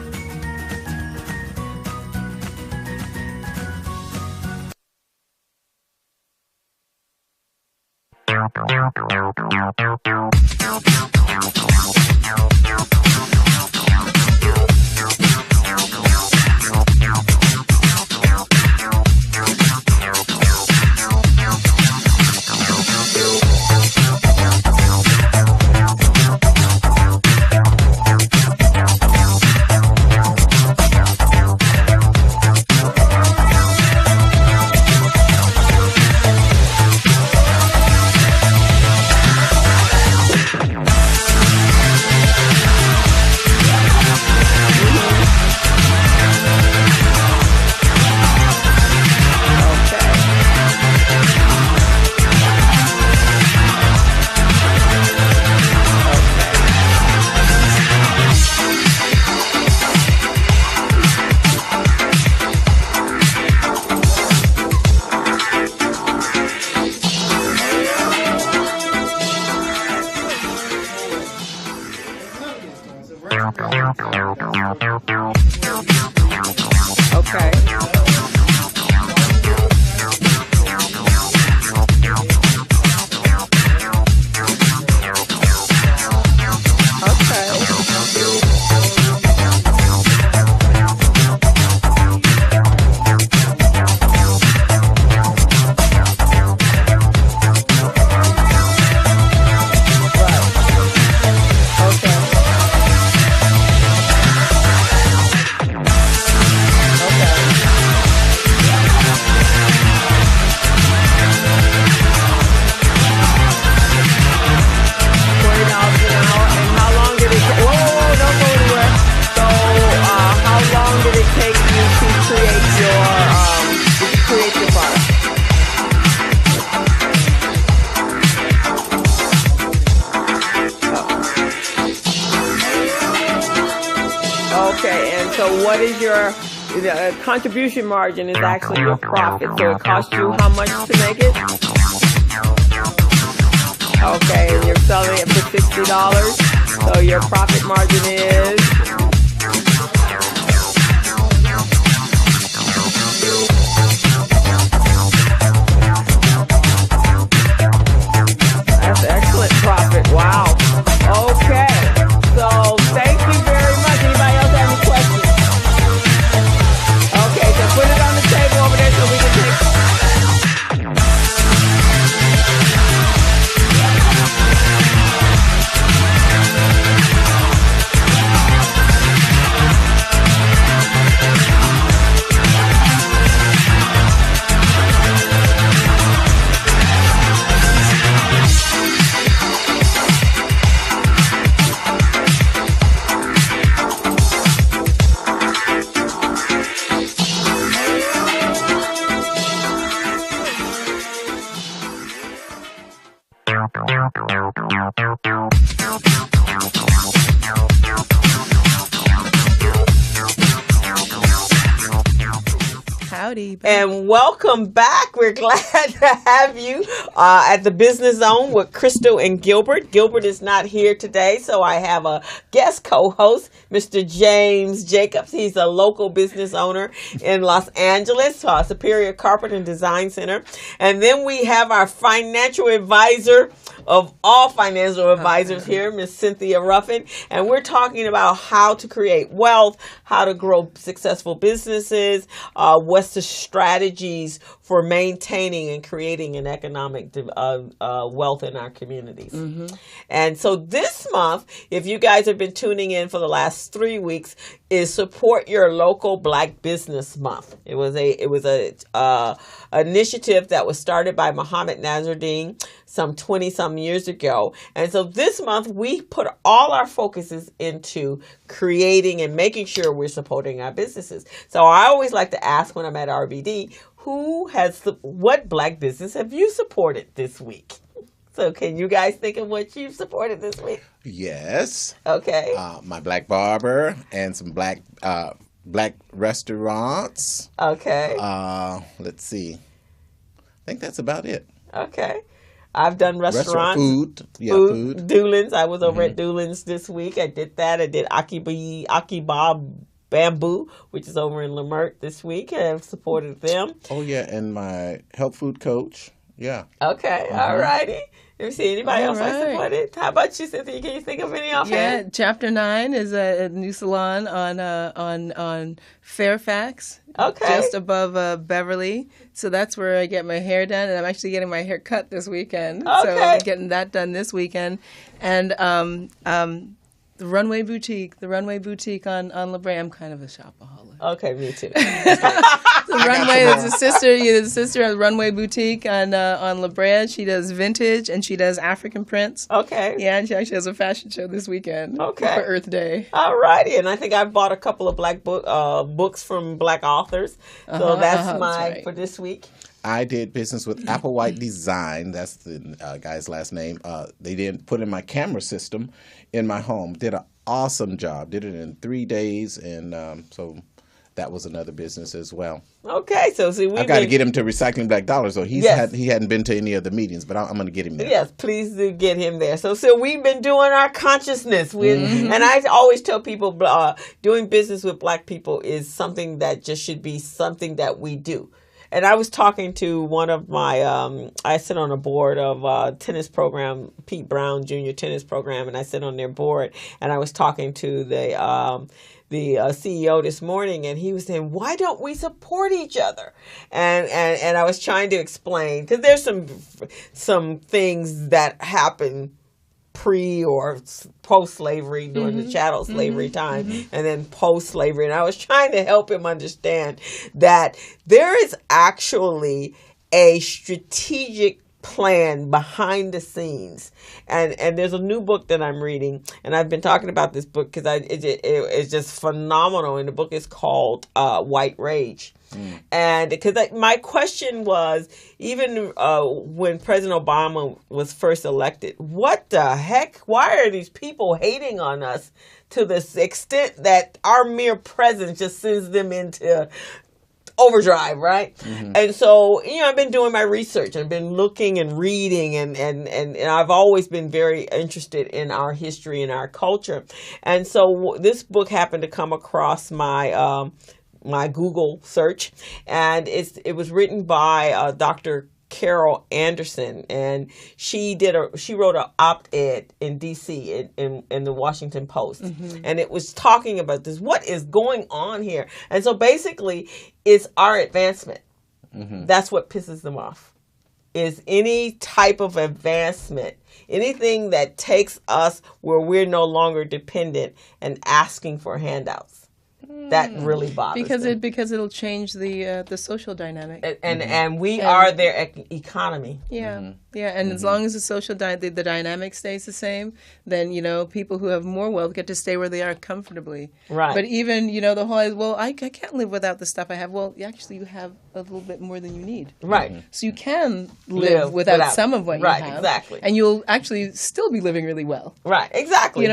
Okay. So what is your contribution margin is actually your profit. So it costs you how much to make it? Okay, and you're selling it for $60. So your profit margin is? That's excellent profit. Wow. Okay. So thank you very much. Anybody else have any questions? Okay, so put it on the table over there so we can take. $40 an hour, and how long did it take? Howdy. And welcome back. We're glad to have you at the Business Zone with Crystal and Gilbert. Gilbert is not here today, so I have a guest co-host, Mr. James Jacobs. He's a local business owner in Los Angeles, Superior Carpet and Design Center. And then we have our financial advisor of all financial advisors here, Miss Cynthia Ruffin. And we're talking about how to create wealth, how to grow successful businesses, what's the strategies for maintaining and creating an economic wealth in our communities. Mm-hmm. And so this month, if you guys have been tuning in for the last 3 weeks, is Support Your Local Black Business Month. It was a initiative that was started by Muhammad Nazardine some 20-some years ago. And so this month, we put all our focuses into creating and making sure we're supporting our businesses. So I always like to ask when I'm at RBD, what Black business have you supported this week? So can you guys think of what you've supported this week? Yes. Okay. My Black barber and some black restaurants. Okay. Let's see. I think that's about it. Okay. I've done restaurants. Food. Doolin's. I was over at Doolin's this week. I did that. I did Akiba Bamboo, which is over in Lamert this week. I've supported them. Oh, yeah. And my health food coach. Yeah. Okay. All righty. Let me see. Anybody else I supported? How about you, Cynthia? Can you think of any offhand? Yeah, Chapter 9 is a new salon on Fairfax. Okay. Just above Beverly. So that's where I get my hair done. And I'm actually getting my hair cut this weekend. Okay. So I'm getting that done this weekend. And the Runway Boutique on La Brea. I'm kind of a shopaholic. Okay, me too. The Runway is a sister. The sister of Runway Boutique on La Brea. She does vintage and she does African prints. Okay. Yeah, and she actually has a fashion show this weekend. Okay. For Earth Day. All righty, and I think I bought a couple of black books from black authors. So that's right. For this week. I did business with Applewhite Design. That's the guy's last name. They did put in my camera system in my home. Did an awesome job. Did it in 3 days, and so that was another business as well. Okay, so see, I've got to get him to Recycling Black Dollars. So he hadn't been to any of the meetings, but I'm going to get him there. Yes, please do get him there. So we've been doing our consciousness with, and I always tell people, doing business with black people is something that just should be something that we do. And I was talking to one of my, I sit on a board of tennis program, Pete Brown Jr. tennis program, and I sit on their board. And I was talking to the CEO this morning, and he was saying, "Why don't we support each other?" And I was trying to explain, because there's some things that happen pre or post-slavery during the chattel slavery time, and then post-slavery. And I was trying to help him understand that there is actually a strategic plan behind the scenes. And there's a new book that I'm reading, and I've been talking about this book because it's just phenomenal. And the book is called White Rage. And because my question was, even when President Obama was first elected, what the heck? Why are these people hating on us to this extent that our mere presence just sends them into overdrive, right? And so, I've been doing my research. I've been looking and reading, and I've always been very interested in our history and our culture. And so this book happened to come across my my Google search, and it was written by Dr. Carol Anderson, and she wrote an op-ed in D.C. in the Washington Post, and it was talking about this. What is going on here? And so basically, it's our advancement. That's what pisses them off. Is any type of advancement, anything that takes us where we're no longer dependent and asking for handouts. That really bothers them. Because it'll change the social dynamic. And we are their economy. Yeah. Yeah, and as long as the social the dynamic stays the same, then, people who have more wealth get to stay where they are comfortably. Right. But even, the whole, I can't live without the stuff I have. Well, actually, you have a little bit more than you need. Right. So you can live without some of what you have. Right, exactly. And you'll actually still be living really well. Right, exactly.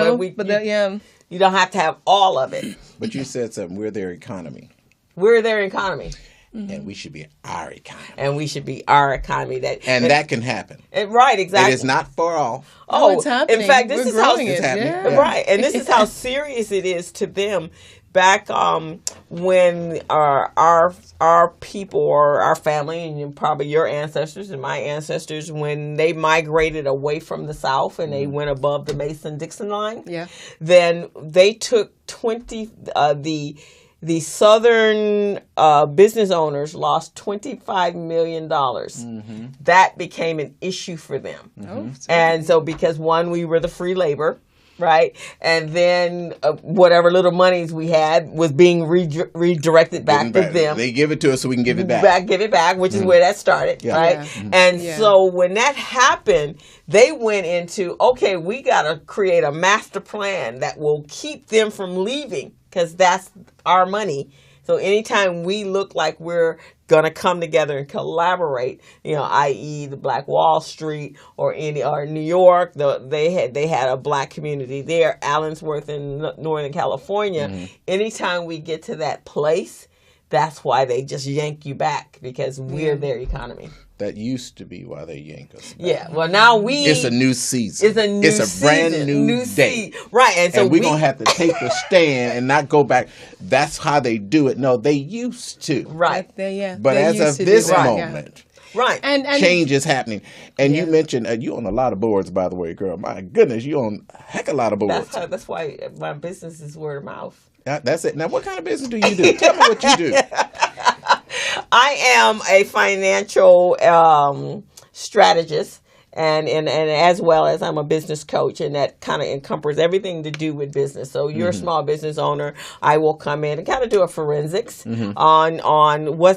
You don't have to have all of it. But you said something. We're their economy. We're their economy. and we should be our economy. And we should be our economy. That can happen. Right, exactly. It is not far off. Oh, it's happening. In fact, this We're is how growing it's happening. Yeah. Right, and this is how serious it is to them. Back when our people or our family, and probably your ancestors and my ancestors, when they migrated away from the South and they went above the Mason-Dixon line, then they took the Southern business owners lost $25 million. That became an issue for them. And so because one, we were the free labor, right? And then whatever little monies we had was being redirected back to them. They give it to us so we can give it back. Give it back, which is where that started, right? And so when that happened, they went into, okay, we got to create a master plan that will keep them from leaving, because that's our money. So anytime we look like we're going to come together and collaborate, i.e. the Black Wall Street or New York, they had a black community there, Allensworth in Northern California. Anytime we get to that place, that's why they just yank you back, because we're their economy. That used to be why they yank us back. Yeah, well now it's a new season. It's a brand new day. Right, and so we're going to have to take the stand and not go back. That's how they do it. No, they used to. Right. But as of this moment, right, and change is happening. And you mentioned, you own a lot of boards, by the way, girl. My goodness, you own a heck of a lot of boards. That's why my business is word of mouth. That's it. Now, what kind of business do you do? Tell me what you do. I am a financial strategist, and as well as I'm a business coach, and that kind of encompasses everything to do with business. So you're a small business owner, I will come in and kind of do a forensics on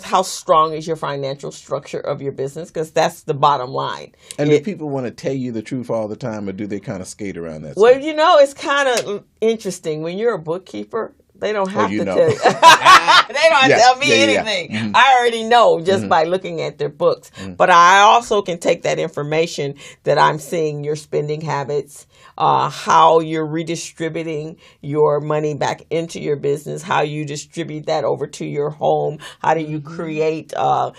how strong is your financial structure of your business, because that's the bottom line. And do people want to tell you the truth all the time, or do they kind of skate around that? Well, it's kind of interesting. When you're a bookkeeper, they don't have to tell you. They don't have to tell me anything. I already know just by looking at their books. But I also can take that information that I'm seeing, your spending habits, how you're redistributing your money back into your business, how you distribute that over to your home, how do you create and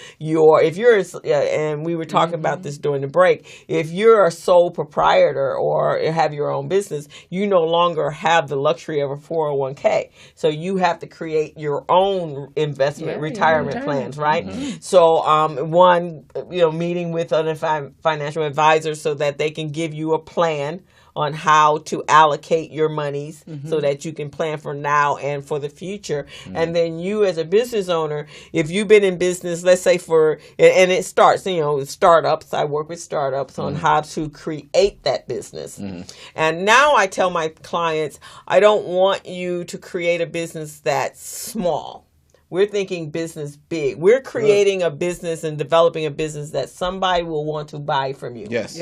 we were talking about this during the break, if you're a sole proprietor or have your own business, you no longer have the luxury of a 401k. So you have to create your own investment retirement plans, right? So meeting with other financial advisors so that they can give you a plan on how to allocate your monies so that you can plan for now and for the future. And then you as a business owner, if you've been in business, let's say and it starts, startups, I work with startups on how to create that business. And now I tell my clients, I don't want you to create a business that's small. We're thinking business big. We're creating a business and developing a business that somebody will want to buy from you. Yes.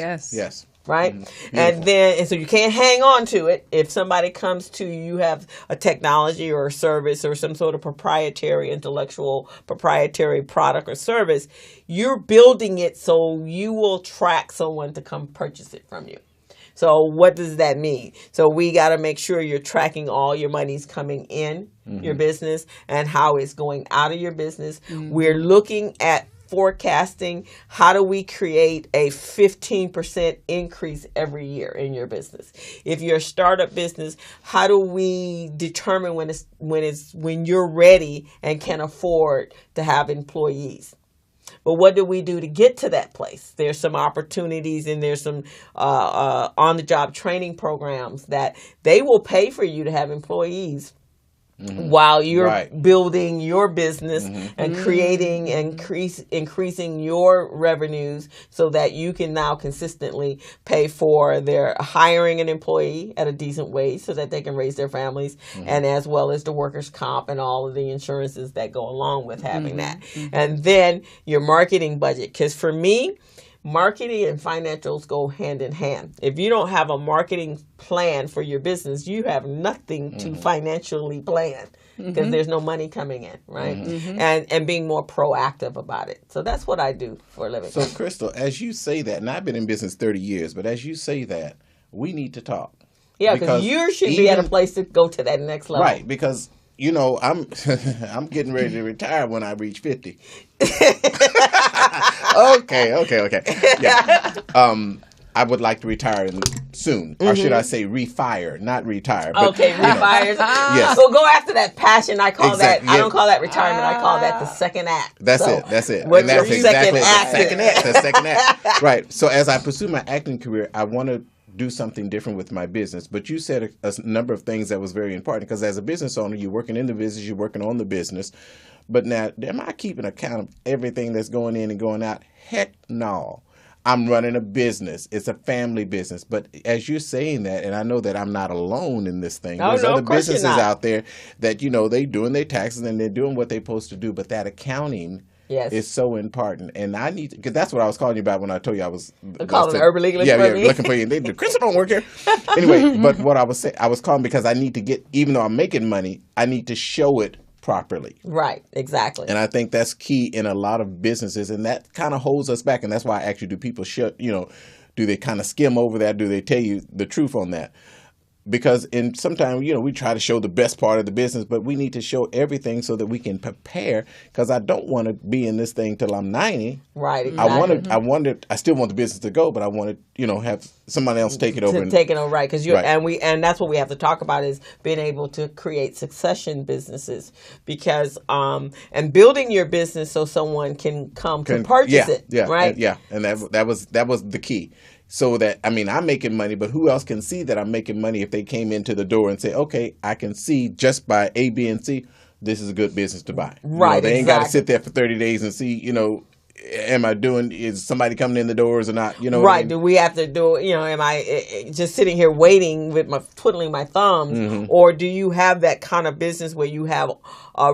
Right? And so you can't hang on to it. If somebody comes to you, you have a technology or a service or some sort of intellectual proprietary product or service, you're building it so you will attract someone to come purchase it from you. So what does that mean? So we got to make sure you're tracking all your monies coming in your business and how it's going out of your business. We're looking at forecasting, how do we create a 15% increase every year in your business? If you're a startup business, how do we determine when you're ready and can afford to have employees? But what do we do to get to that place? There's some opportunities and there's some on-the-job training programs that they will pay for you to have employees while you're building your business and creating and increasing your revenues so that you can now consistently pay for their hiring an employee at a decent wage so that they can raise their families, and as well as the workers' comp and all of the insurances that go along with having that. And then your marketing budget, because for me, marketing and financials go hand in hand. If you don't have a marketing plan for your business, you have nothing to financially plan because there's no money coming in, right? And being more proactive about it. So that's what I do for a living. So, Crystal, as you say that, and I've been in business 30 years, but as you say that, we need to talk. Yeah, because you should be at a place to go to that next level. Right, because you know, I'm I'm getting ready to retire when I reach 50. Okay. Yeah. I would like to retire soon, or should I say refire, not retire. But, Okay, refires. Yes. Well, go after that passion. I call Exactly, that. I yeah. don't call that retirement. I call that the second act. That's So, it. That's it. What's And that's your exactly second act? the second act. The second act. Right. So as I pursue my acting career, I want to do something different with my business. But you said a number of things that was very important, because as a business owner, you're working in the business, you're working on the business. But now, am I keeping account of everything that's going in and going out? Heck no. I'm running a business. It's a family business. But as you're saying that, and I know that I'm not alone in this thing. Oh, There's no, other of course you're businesses not. out there that, you know, they doing their taxes and they're doing what they're supposed to do. But that accounting Yes. is so important. And I need to, because that's what I was calling you about when I told you I was calling to- the urban legal Yeah, for me. looking for you. They, Crystal don't work here. Anyway, but what I was saying, I was calling because I need to get, even though I'm making money, I need to show it properly. Right. Exactly. And I think that's key in a lot of businesses, and that kind of holds us back. And that's why I actually do people do they kind of skim over that? Do they tell you the truth on that? Because sometimes, we try to show the best part of the business, but we need to show everything so that we can prepare, because I don't want to be in this thing till I'm 90. Right. Exactly. I still want the business to go, but I want to, have somebody else take it over. Take it over, right? Because Right. and that's what we have to talk about, is being able to create succession businesses, because and building your business so someone can come to purchase it. Yeah, right. and that was the key. So that, I'm making money, but who else can see that I'm making money if they came into the door and say, okay, I can see just by A, B, and C, this is a good business to buy. Right. They ain't got to exactly. sit there for 30 days and see, is somebody coming in the doors or not? Right. What I mean? Do we have to do, am I just sitting here waiting with twiddling my thumbs? Mm-hmm. Or do you have that kind of business where you have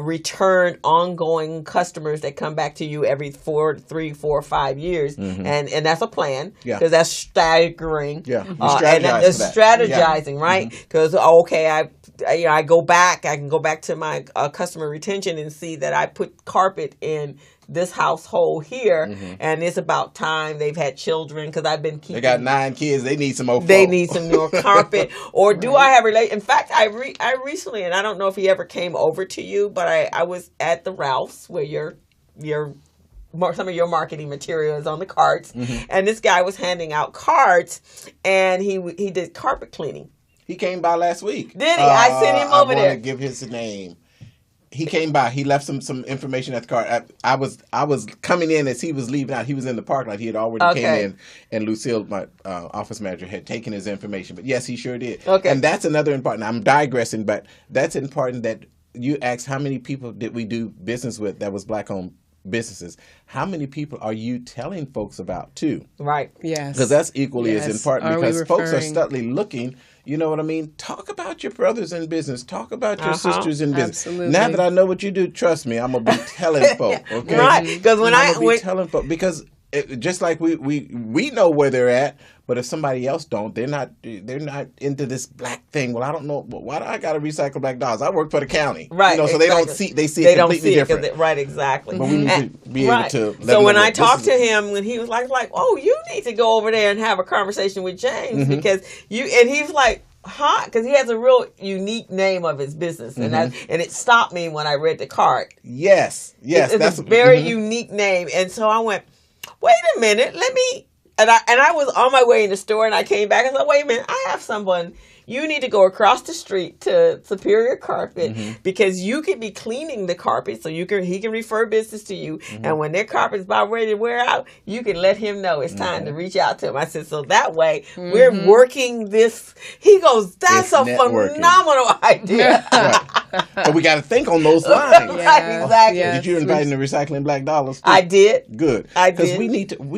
return ongoing customers that come back to you every 3, 4, 5 years? And that's a plan, Mm-hmm. Yeah. because that's staggering. Yeah. You And strategize that's for that. strategizing, right? Because, I go back, I can go back to my customer retention and see that I put carpet in this household here, and it's about time they've had children, because I've been keeping. They got 9 kids. They need some more. They need some more carpet. Or do I have In fact, I recently, and I don't know if he ever came over to you, but I was at the Ralph's where some of your marketing material is on the carts, and this guy was handing out cards, and he did carpet cleaning. He came by last week. Did he? I sent him over I there. want to give his name. He came by. He left some information at the car. I was coming in as he was leaving out. He was in the parking lot. He had already came in, and Lucille, my office manager, had taken his information. But yes, he sure did. Okay. And that's another important. I'm digressing, but that's important that you asked how many people did we do business with that was Black-owned businesses. How many people are you telling folks about too? Right. Yes. Because that's equally as important, Are we because folks are referring- subtly looking. You know what I mean? Talk about your brothers in business. Talk about your sisters in business. Absolutely. Now that I know what you do, trust me, I'm gonna be telling folk. Okay, Right. Because I'm gonna be telling folk, because just like we know where they're at, but if somebody else don't, they're not into this black thing. Well, I don't know. Why do I got to recycle black dollars? I work for the county, Right. So they don't see. They see it completely different. Right. Exactly. But we need to be able to. Let So them when know I that this talked is- to him, when he was like, oh, you need to go over there and have a conversation with James, because and he was like, huh? Because he has a real unique name of his business, and it stopped me when I read the card. Yes, It's that's a very unique name, and so I went, wait a minute, let me. And I was on my way in the store, and I came back and said, wait a minute, I have someone. You need to go across the street to Superior Carpet, because you could be cleaning the carpet, so he can refer business to you. And when their carpet's about ready to wear out, you can let him know it's time to reach out to him. I said, so that way we're working this. He goes, that's It's a networking. phenomenal idea. Right. But we got to think on those lines. Right, exactly. Yeah. Did you invite him to Recycling Black Dollars? too? I did. Good. I Because did. we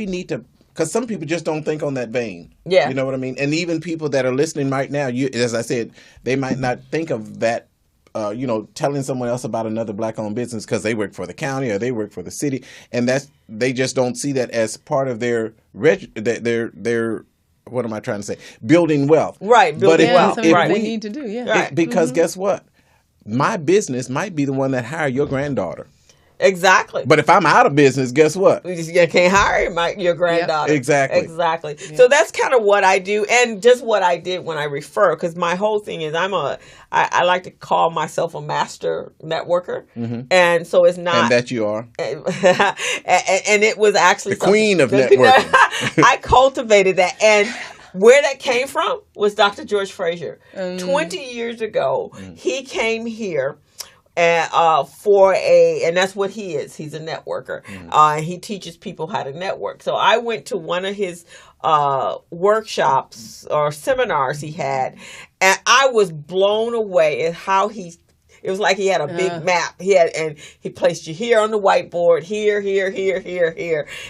need to, because some people just don't think on that vein. Yeah. You know what I mean? And even people that are listening right now, as I said, they might not think of that, telling someone else about another Black-owned business because they work for the county or they work for the city. And they just don't see that as part of their what am I trying to say? Building wealth. Right, building wealth. Something Right. they need to do. Yeah. Right. Because guess what? My business might be the one that hired your granddaughter. Exactly. But if I'm out of business, guess what? You can't hire your granddaughter. Yep, exactly. Exactly. Yep. So that's kind of what I do, and just what I did when I refer, because my whole thing is I like to call myself a master networker, and so it's not. And that you are. And it was actually the queen of networking. I cultivated that, and where that came from was Dr. George Frazier. 20 years ago, he came here. And and that's what he is. He's a networker. He teaches people how to network. So I went to one of his workshops or seminars he had, and I was blown away at how it was like he had a big map. He placed you here on the whiteboard, here.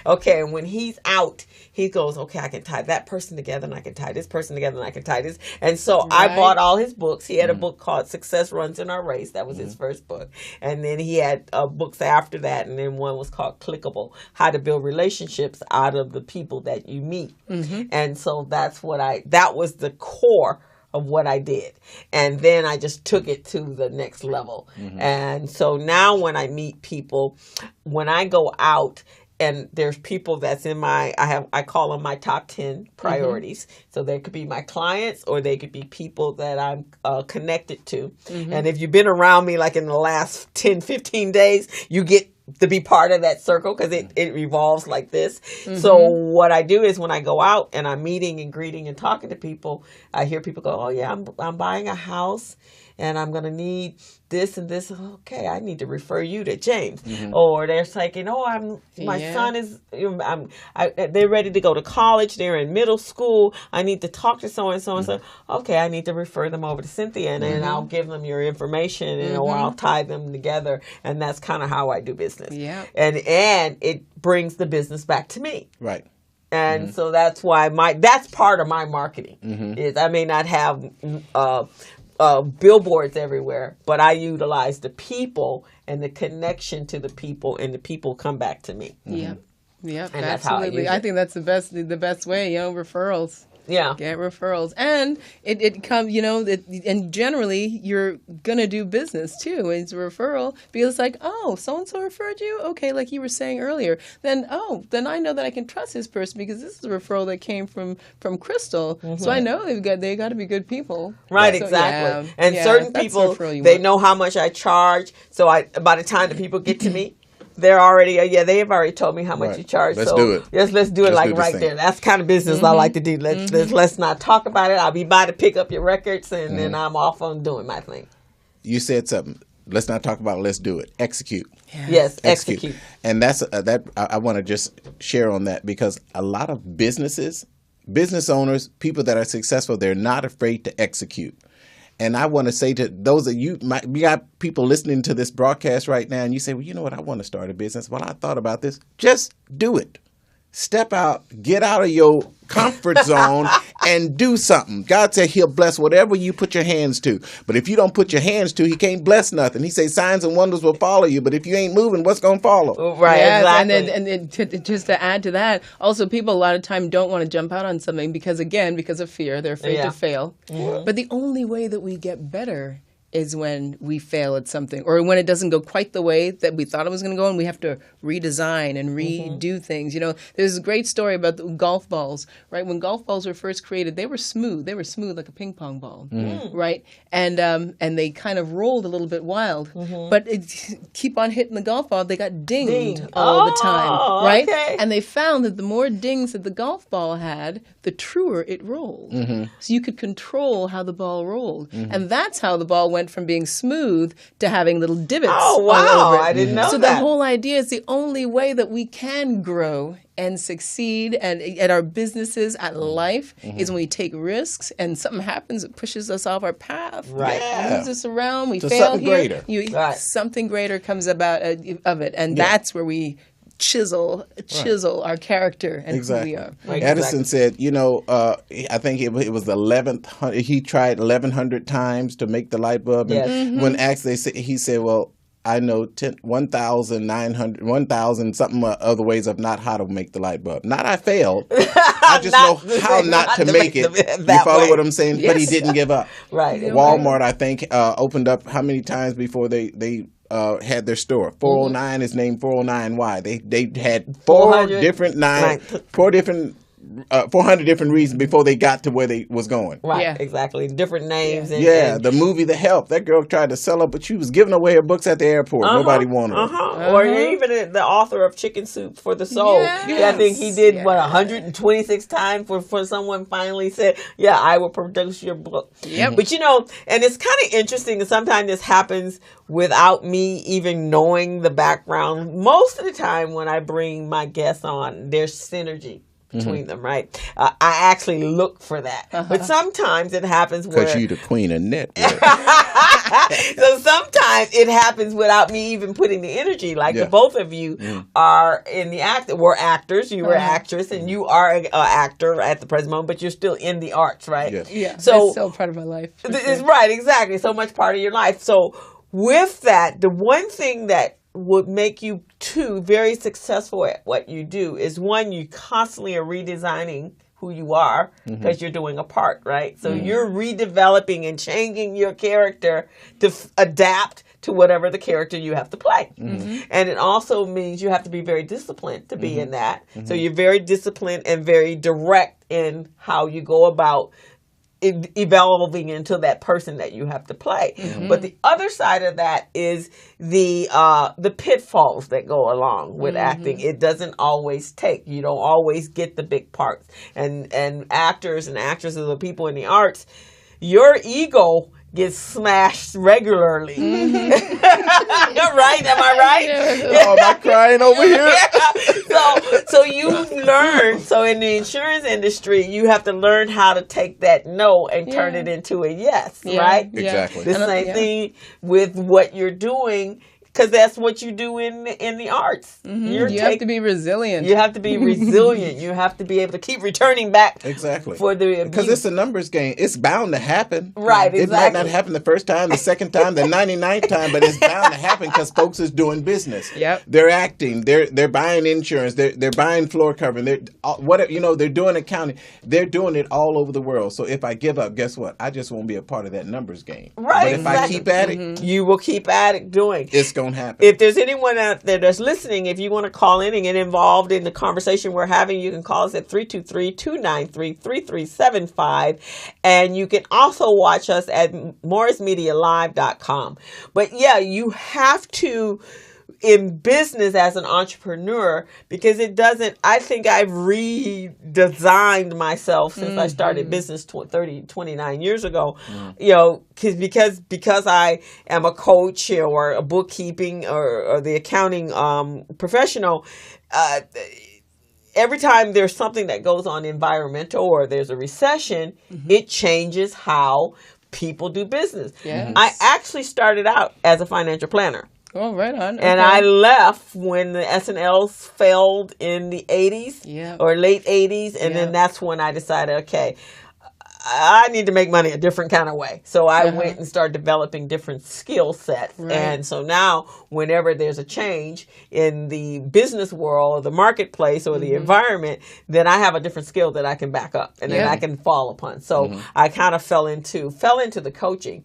Okay, and when he's out, he goes, okay, I can tie that person together, and I can tie this person together, and I can tie this. And so I bought all his books. He had a book called Success Runs in Our Race. That was his first book. And then he had books after that, and then one was called Clickable, How to Build Relationships Out of the People That You Meet. And so that was the core of what I did. And then I just took it to the next level. And so now when I meet people, when I go out, and there's people that's in I call them my top 10 priorities. So they could be my clients, or they could be people that I'm connected to. And if you've been around me like in the last 10, 15 days, you get to be part of that circle, because it revolves like this. So what I do is when I go out and I'm meeting and greeting and talking to people, I hear people go, oh yeah, I'm buying a house and I'm going to need this and this. Okay, I need to refer you to James. Or they're like, my son is, they're ready to go to college. They're in middle school. I need to talk to so and so and so. Okay, I need to refer them over to Cynthia, and then I'll give them your information, and or I'll tie them together. And that's kind of how I do business. Yeah. And it brings the business back to me. Right. And so that's why that's part of my marketing. Is I may not have billboards everywhere, but I utilize the people and the connection to the people, and the people come back to me. Yep, and absolutely. I think that's the best way. Referrals. Yeah, get referrals, and it comes. And generally you're gonna do business too. It's a referral because it's like, oh, so and so referred you. Okay, like you were saying earlier. Then I know that I can trust this person because this is a referral that came from Crystal. So I know they got to be good people. Right, so, exactly. And certain people, they know how much I charge. So by the time the people get to me, they're already, they have already told me how much you charge. Let's do it. Yes, let's do it right there. That's kind of business I like to do. Let's not talk about it. I'll be by to pick up your records, and then I'm off on doing my thing. You said something. Let's not talk about it. Let's do it. Execute. Yes, execute. And that's that. I want to just share on that, because a lot of business owners, people that are successful, they're not afraid to execute. And I want to say to those of you, we got people listening to this broadcast right now, and you say, well, you know what, I want to start a business. Well, I thought about this. Just do it. Step out, get out of your comfort zone and do something. God said he'll bless whatever you put your hands to. But if you don't put your hands to, he can't bless nothing. He says signs and wonders will follow you. But if you ain't moving, what's going to follow? Right, exactly. And then just to add to that, also people a lot of time don't want to jump out on something because of fear. They're afraid to fail. But the only way that we get better is when we fail at something, or when it doesn't go quite the way that we thought it was going to go, and we have to redesign and redo things. There's a great story about the golf balls, right? When golf balls were first created, they were smooth. They were smooth like a ping pong ball, right? And they kind of rolled a little bit wild, but keep on hitting the golf ball, they got dinged all the time, right? Okay. And they found that the more dings that the golf ball had, the truer it rolled. So you could control how the ball rolled, and that's how the ball went from being smooth to having little divots. Oh, wow. All over it. I didn't know that. So the whole idea is the only way that we can grow and succeed and at our businesses, at life, is when we take risks and something happens that pushes us off our path. Right. Moves us around. We So fail something here. greater. Something greater comes about of it. And that's where we chisel our character and who we are. Right. Edison said, I think it was the 11th. He tried 1,100 times to make the light bulb. And when asked, he said, well, I know 1,000 something other ways of not how to make the light bulb. Not I failed. I just know how not to make it. You follow what I'm saying? Yes. But he didn't give up. Right. Walmart, I think, opened up how many times before they had their store. 409 is named 409Y. They had 400 different reasons before they got to where they was going. Right, Yeah. exactly. Different names. Yeah, And the movie The Help. That girl tried to sell her, but she was giving away her books at the airport. Nobody wanted them. Or even the author of Chicken Soup for the Soul. Yes. Yeah, I think he did, 126 times for someone finally said, yeah, I will produce your book. Yep. But, and it's kind of interesting that sometimes this happens without me even knowing the background. Most of the time when I bring my guests on, there's synergy between them, right? I actually look for that. But sometimes it happens where... Because you the queen of network. So sometimes it happens without me even putting the energy. Like the both of you are in the we're actors. You were actress, and you are an actor at the present moment, but you're still in the arts, right? Yes. Yeah, So it's still part of my life. it's right, exactly. So much part of your life. So with that, the one thing that would make you two very successful at what you do is, one, you constantly are redesigning who you are because you're doing a part, right? So you're redeveloping and changing your character to adapt to whatever the character you have to play. And it also means you have to be very disciplined to be in that. So you're very disciplined and very direct in how you go about evolving into that person that you have to play. But the other side of that is the pitfalls that go along with acting. It doesn't always take. You don't always get the big parts. And actors and actresses or people in the arts, your ego gets smashed regularly. Right? Am I right? Oh, am I crying over here? So you've learned, in the insurance industry, you have to learn how to take that no and turn it into a yes, right? Exactly. The same thing with what you're doing, because that's what you do in the arts. You have to be resilient. You have to be resilient. You have to be able to keep returning back. Exactly. For the because it's a numbers game. It's bound to happen. Right, It might not happen the first time, the second time, the 99th time, but it's bound to happen because folks is doing business. Yep. They're acting. They're buying insurance. They're buying floor covering. They're doing accounting. They're doing it all over the world. So if I give up, guess what? I just won't be a part of that numbers game. Right. But if I keep at it, you will keep at it doing. it's going to happen. If there's anyone out there that's listening, if you want to call in and get involved in the conversation we're having, you can call us at 323-293-3375. And you can also watch us at morrismedialive.com. But yeah, you have to, in business as an entrepreneur, because I think I've redesigned myself since I started business 29 years ago, because I am a coach or a bookkeeping or the accounting professional. Every time there's something that goes on environmental or there's a recession, it changes how people do business. Yes. I actually started out as a financial planner. Oh, right on. And I left when the S&Ls failed in the 80s or late 80s. And then that's when I decided, okay, I need to make money a different kind of way. So I went and started developing different skill sets. Right. And so now whenever there's a change in the business world or the marketplace or the environment, then I have a different skill that I can back up and then I can fall upon. So I kind of fell into the coaching.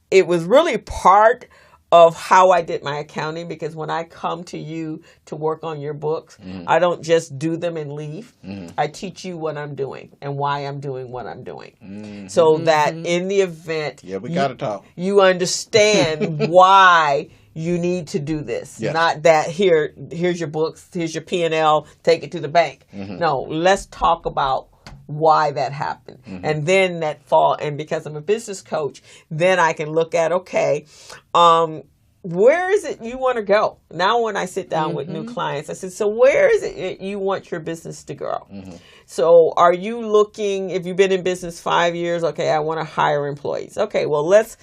It was really part of how I did my accounting, because when I come to you to work on your books, I don't just do them and leave. I teach you what I'm doing and why I'm doing what I'm doing. So that in the event we got to talk. You understand why you need to do this. Yes. Not that here's your books, here's your P&L, take it to the bank. No, let's talk about why that happened. And then and because I'm a business coach, then I can look at, okay, where is it you want to go? Now when I sit down with new clients, I said, so where is it you want your business to grow? So are you looking, if you've been in business 5 years, okay, I want to hire employees. Okay, well, let's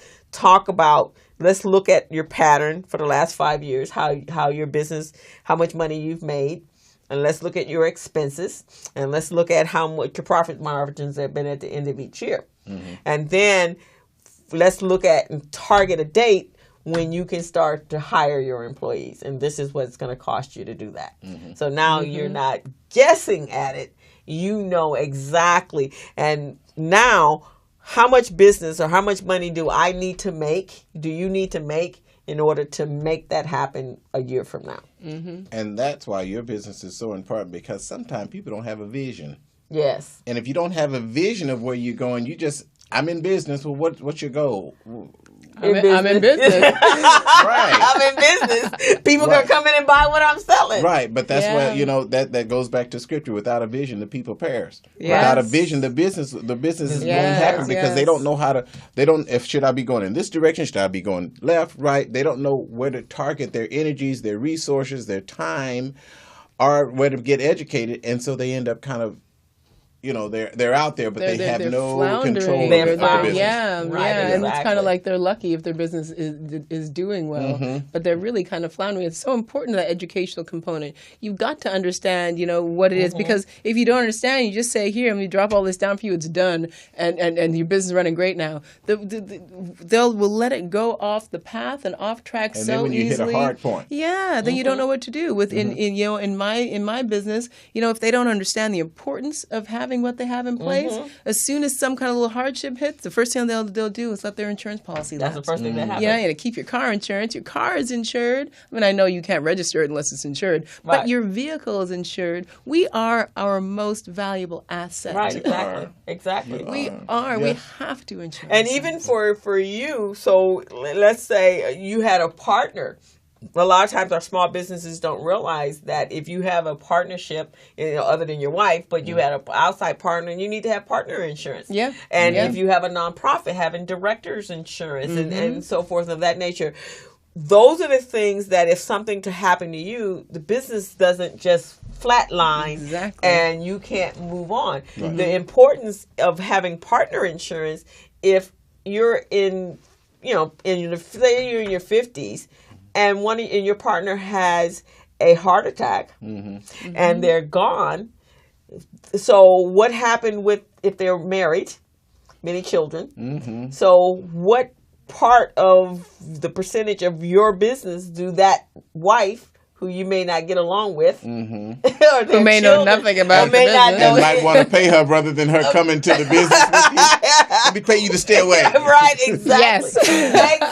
look at your pattern for the last 5 years, how your business, how much money you've made. And let's look at your expenses, and let's look at how much your profit margins have been at the end of each year. And then let's look at and target a date when you can start to hire your employees. And this is what it's going to cost you to do that. So now you're not guessing at it. You know exactly. And now, how much business or how much money do you need to make in order to make that happen a year from now. And that's why your business is so important, because sometimes people don't have a vision. Yes. And if you don't have a vision of where you're going, I'm in business. Well, what's your goal? I'm in business. Right. I'm in business. People gonna come in and buy what I'm selling. Right, but that's where that goes back to scripture. Without a vision, the people perish. Yes. Without a vision, the business won't happen, because they don't know how to. They don't. If should I be going in this direction? Should I be going left, right? They don't know where to target their energies, their resources, their time, or where to get educated, and so they end up kind of. They're out there, but they have no control of their business. Yeah, Right, and it's kind exactly. of like they're lucky if their business is doing well, but they're really kind of floundering. It's so important, that educational component. You've got to understand, what it is, because if you don't understand, you just say, "Here, I'm going to drop all this down for you. It's done," and your business is running great now. Will let it go off the path and off track And so then when you easily. hit a hard point, then you don't know what to do in my business. If they don't understand the importance of having what they have in place, as soon as some kind of little hardship hits, the first thing they'll do is let their insurance policy lapse. That's the first thing that happens. Yeah, to keep your car insurance. Your car is insured. I mean, I know you can't register it unless it's insured, Right. but your vehicle is insured. We are our most valuable asset. Right, exactly. We are. We Yes. have to insure. And even for you, so let's say you had a partner. A lot of times our small businesses don't realize that if you have a partnership, other than your wife, but you had an outside partner, and you need to have partner insurance. Yeah. And Yeah. if you have a nonprofit, having director's insurance and so forth of that nature. Those are the things that if something to happen to you, the business doesn't just flatline Exactly. and you can't move on. The importance of having partner insurance, if you're say you're in your 50s and your partner has a heart attack and they're gone. So what happened if they're married, many children? So what part of the percentage of your business do that wife, who you may not get along with, or who may know nothing about the business, and might want to pay her rather than her coming to the business with you. Let me pay you to stay away. Right, exactly. Yes.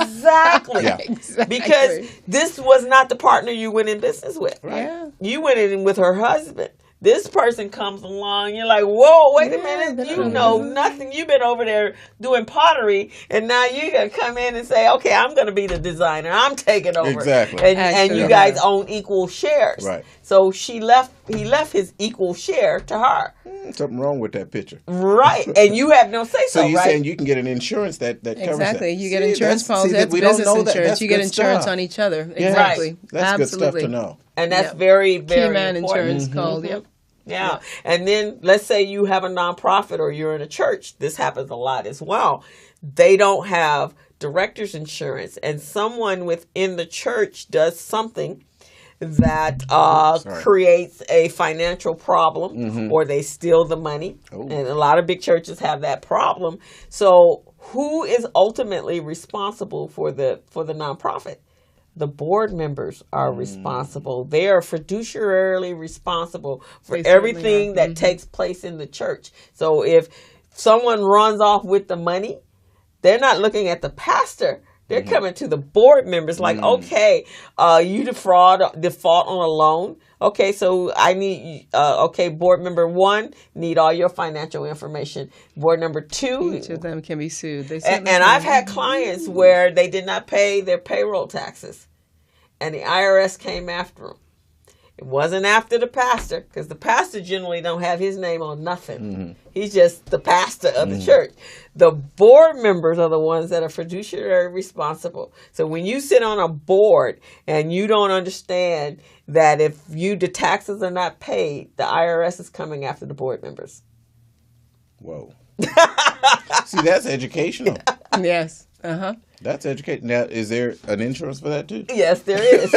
Exactly. Yeah. Exactly. Because this was not the partner you went in business with. Yeah. You went in with her husband. This person comes along, you're like, whoa, wait a minute, you know nothing. You've been over there doing pottery, and now you're going to come in and say, okay, I'm going to be the designer. I'm taking over. Exactly. And you guys own equal shares. Right. So he left his equal share to her. Something wrong with that picture. Right. And you have no say-so, So you're right? saying you can get an insurance that covers Exactly. that. You get insurance policy. That's we don't business know that. insurance. That's You get good insurance stuff. on each other. Yeah. Exactly. That's Absolutely. good stuff to know. And that's Yep. very, very Key man important. insurance called. Yep. Yeah. And then let's say you have a nonprofit or you're in a church. This happens a lot as well. They don't have director's insurance, and someone within the church does something that creates a financial problem, or they steal the money. And a lot of big churches have that problem. So who is ultimately responsible for the nonprofit? The board members are responsible. They are fiduciarily responsible for everything that takes place in the church. So if someone runs off with the money, they're not looking at the pastor. They're coming to the board members like, okay, you default on a loan. Okay, so I need, board member 1, need all your financial information. Board number 2. Each of them can be sued. And I've had clients where they did not pay their payroll taxes, and the IRS came after them. It wasn't after the pastor, because the pastor generally don't have his name on nothing. He's just the pastor of the church. The board members are the ones that are fiduciary responsible. So when you sit on a board and you don't understand that if the taxes are not paid, the IRS is coming after the board members. Whoa. See, that's educational. Yes. That's educational. Now, is there an insurance for that too? Yes, there is.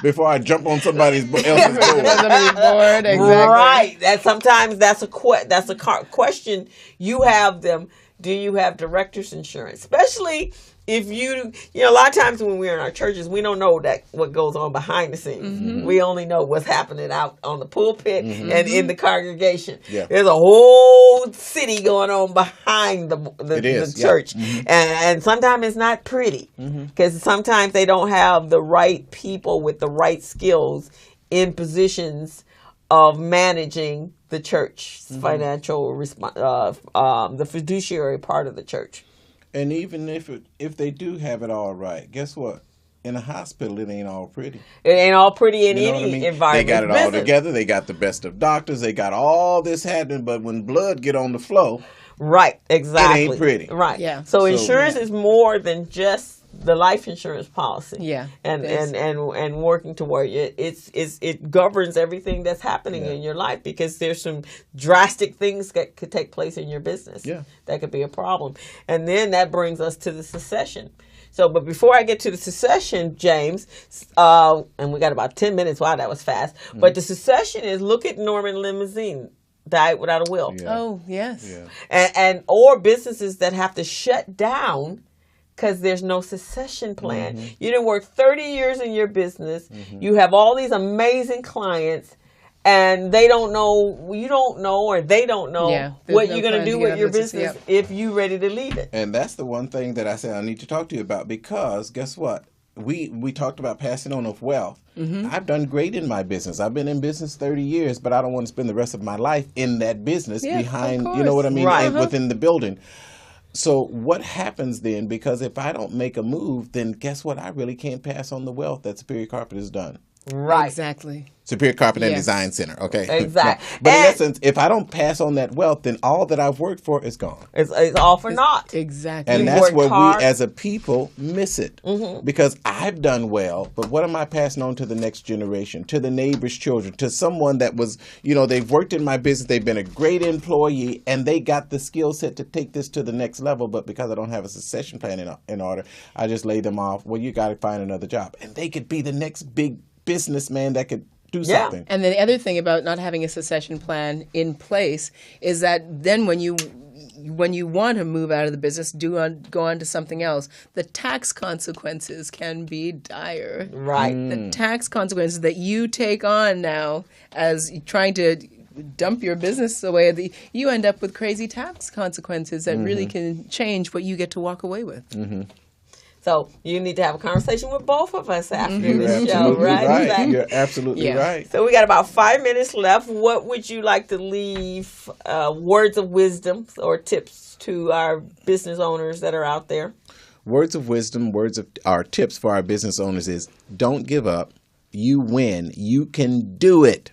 Before I jump on somebody else's board. Somebody's board. Exactly. Right. Sometimes that's a question you have them. Do you have director's insurance? Especially if you know, a lot of times when we're in our churches, we don't know that what goes on behind the scenes. Mm-hmm. We only know what's happening out on the pulpit Mm-hmm. and in the congregation. Yeah. There's a whole city going on behind the church, Yeah. Mm-hmm. and sometimes it's not pretty because sometimes they don't have the right people with the right skills in positions of managing the church's financial the fiduciary part of the church. And even if they do have it all right, guess what? In a hospital, it ain't all pretty. It ain't all pretty in You know any what I mean? environment. They got it all together. They got the best of doctors. They got all this happening. But when blood get on the flow, Right, exactly. it ain't pretty. Right. Yeah. So insurance is more than just the life insurance policy. Yeah, And it is. and working toward it. It governs everything that's happening in your life because there's some drastic things that could take place in your business. Yeah. That could be a problem. And then that brings us to the succession. So, but before I get to the succession, James, and we got about 10 minutes. Wow, that was fast. But the succession is, look at Norman Limousine, died without a will. Yeah. Oh, yes. Yeah. And or businesses that have to shut down because there's no succession plan. You didn't work 30 years in your business. You have all these amazing clients. And they don't know, you don't know, or they don't know what you're going to do with your business if you're ready to leave it. And that's the one thing that I said I need to talk to you about, because guess what? We talked about passing on of wealth. I've done great in my business. I've been in business 30 years, but I don't want to spend the rest of my life in that business behind, you know what I mean, Right. within the building. So what happens then? Because if I don't make a move, then guess what? I really can't pass on the wealth that Superior Carpet has done. Right. Exactly. Superior Carpet and Yes. Design Center. Okay. Exactly. No. But in And- essence, if I don't pass on that wealth, then all that I've worked for is gone. It's all for naught. Exactly. And You that's worked where hard. we as a people miss it. Because I've done well, but what am I passing on to the next generation, to the neighbor's children, to someone that was, you know, they've worked in my business, they've been a great employee, and they got the skill set to take this to the next level, but because I don't have a succession plan in order, I just lay them off. Well, you got to find another job. And they could be the next big businessman that could do Yeah. something. And then the other thing about not having a succession plan in place is that then when you want to move out of the business, go on to something else, the tax consequences can be dire. Right. The tax consequences that you take on now as trying to dump your business away, you end up with crazy tax consequences that really can change what you get to walk away with. So you need to have a conversation with both of us after You're this show, absolutely right? right. Exactly. You're absolutely Yeah. right. So we got about 5 minutes left. What would you like to leave words of wisdom or tips to our business owners that are out there? Words of wisdom, our tips for our business owners is don't give up. You win. You can do it.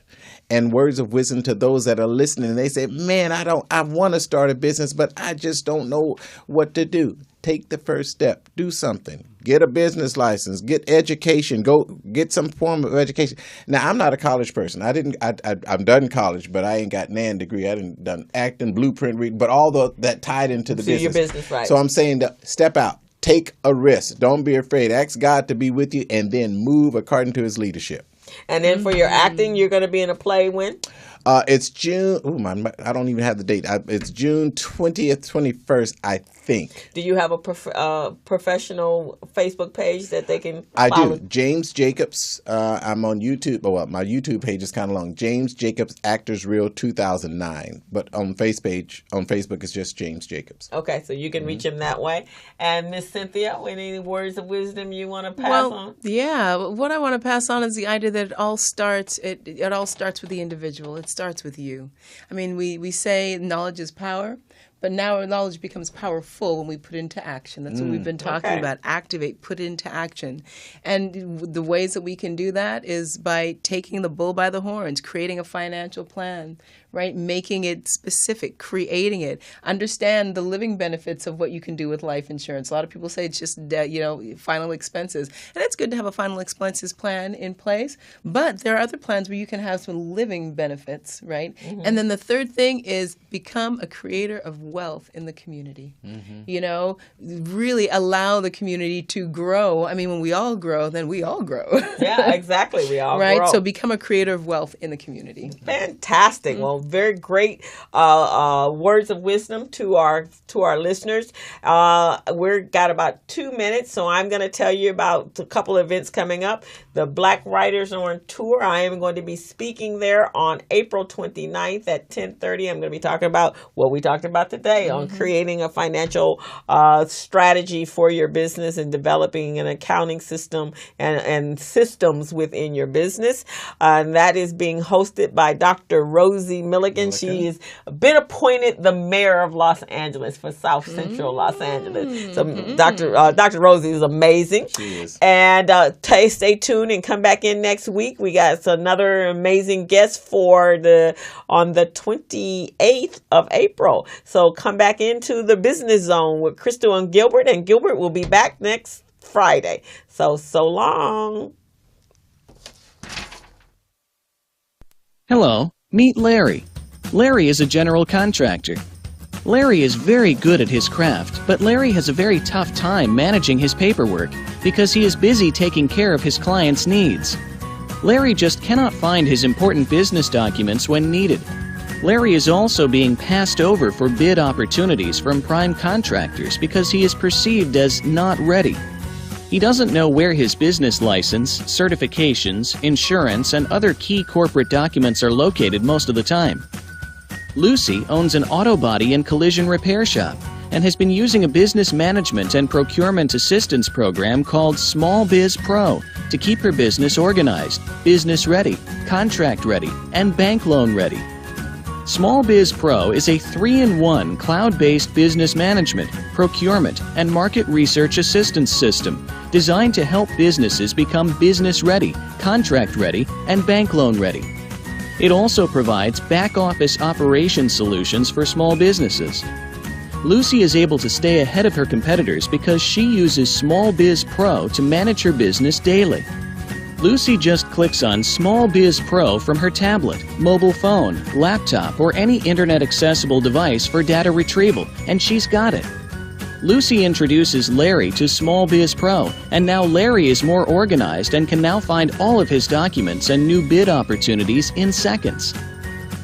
And words of wisdom to those that are listening. They say, man, I want to start a business, but I just don't know what to do. Take the first step. Do something. Get a business license. Get education. Go get some form of education. Now, I'm not a college person. I'm done college, but I ain't got nan degree. I didn't done acting, blueprint reading, but all that tied into the business. Your business, right. So I'm saying that step out. Take a risk. Don't be afraid. Ask God to be with you and then move according to his leadership. And then for your acting, you're going to be in a play when? It's June. I don't even have the date. It's June 20th, 21st, I think. Do you have a professional Facebook page that they can I follow? do. James Jacobs. I'm on YouTube. Well, my YouTube page is kind of long. James Jacobs Actors Reel 2009. But on Facebook, it's just James Jacobs. Okay, so you can reach him that way. And Miss Cynthia, any words of wisdom you want to pass on? Yeah, what I want to pass on is the idea that it all starts with the individual. It starts with you. I mean, we say knowledge is power, but now our knowledge becomes powerful when we put into action. That's what we've been talking about. Activate, put into action. And the ways that we can do that is by taking the bull by the horns, creating a financial plan, right? Making it specific, creating it. Understand the living benefits of what you can do with life insurance. A lot of people say it's just, final expenses. And it's good to have a final expenses plan in place, but there are other plans where you can have some living benefits, right? And then the third thing is become a creator of wealth in the community. You know, really allow the community to grow. I mean, when we all grow, then we all grow. Yeah, exactly. We all right? grow. So become a creator of wealth in the community. Fantastic. Well, very great words of wisdom to our listeners. We've got about 2 minutes, so I'm going to tell you about a couple of events coming up. The Black Writers on Tour. I am going to be speaking there on April 29th at 10:30. I'm going to be talking about what we talked about today on creating a financial strategy for your business and developing an accounting system and systems within your business. And that is being hosted by Dr. Rosie Milligan. She has been appointed the mayor of Los Angeles for South Central Los Angeles. So Dr. Rosie is amazing. She is. And stay tuned and come back in next week. We got another amazing guest on the 28th of April. So come back into the Business Zone with Crystal and Gilbert will be back next Friday. So long. Hello, meet Larry. Larry is a general contractor. Larry is very good at his craft, but Larry has a very tough time managing his paperwork because he is busy taking care of his clients' needs. Larry just cannot find his important business documents when needed. Larry is also being passed over for bid opportunities from prime contractors because he is perceived as not ready. He doesn't know where his business license, certifications, insurance, and other key corporate documents are located most of the time. Lucy owns an auto body and collision repair shop and has been using a business management and procurement assistance program called Small Biz Pro to keep her business organized, business ready, contract ready, and bank loan ready. Small Biz Pro is a 3-in-1 cloud-based business management, procurement, and market research assistance system designed to help businesses become business ready, contract ready, and bank loan ready. It also provides back-office operation solutions for small businesses. Lucy is able to stay ahead of her competitors because she uses Small Biz Pro to manage her business daily. Lucy just clicks on Small Biz Pro from her tablet, mobile phone, laptop, or any internet-accessible device for data retrieval, and she's got it. Lucy introduces Larry to Small Biz Pro, and now Larry is more organized and can now find all of his documents and new bid opportunities in seconds.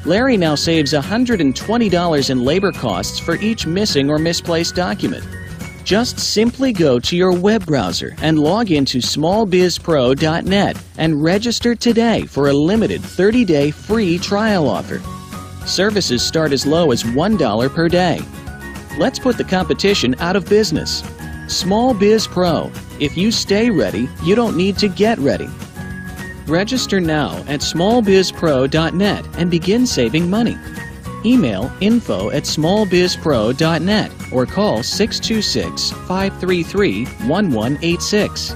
Larry now saves $120 in labor costs for each missing or misplaced document. Just simply go to your web browser and log into smallbizpro.net and register today for a limited 30-day free trial offer. Services start as low as $1 per day. Let's put the competition out of business. Small Biz Pro. If you stay ready, you don't need to get ready. Register now at smallbizpro.net and begin saving money. Email info@smallbizpro.net or call 626-533-1186.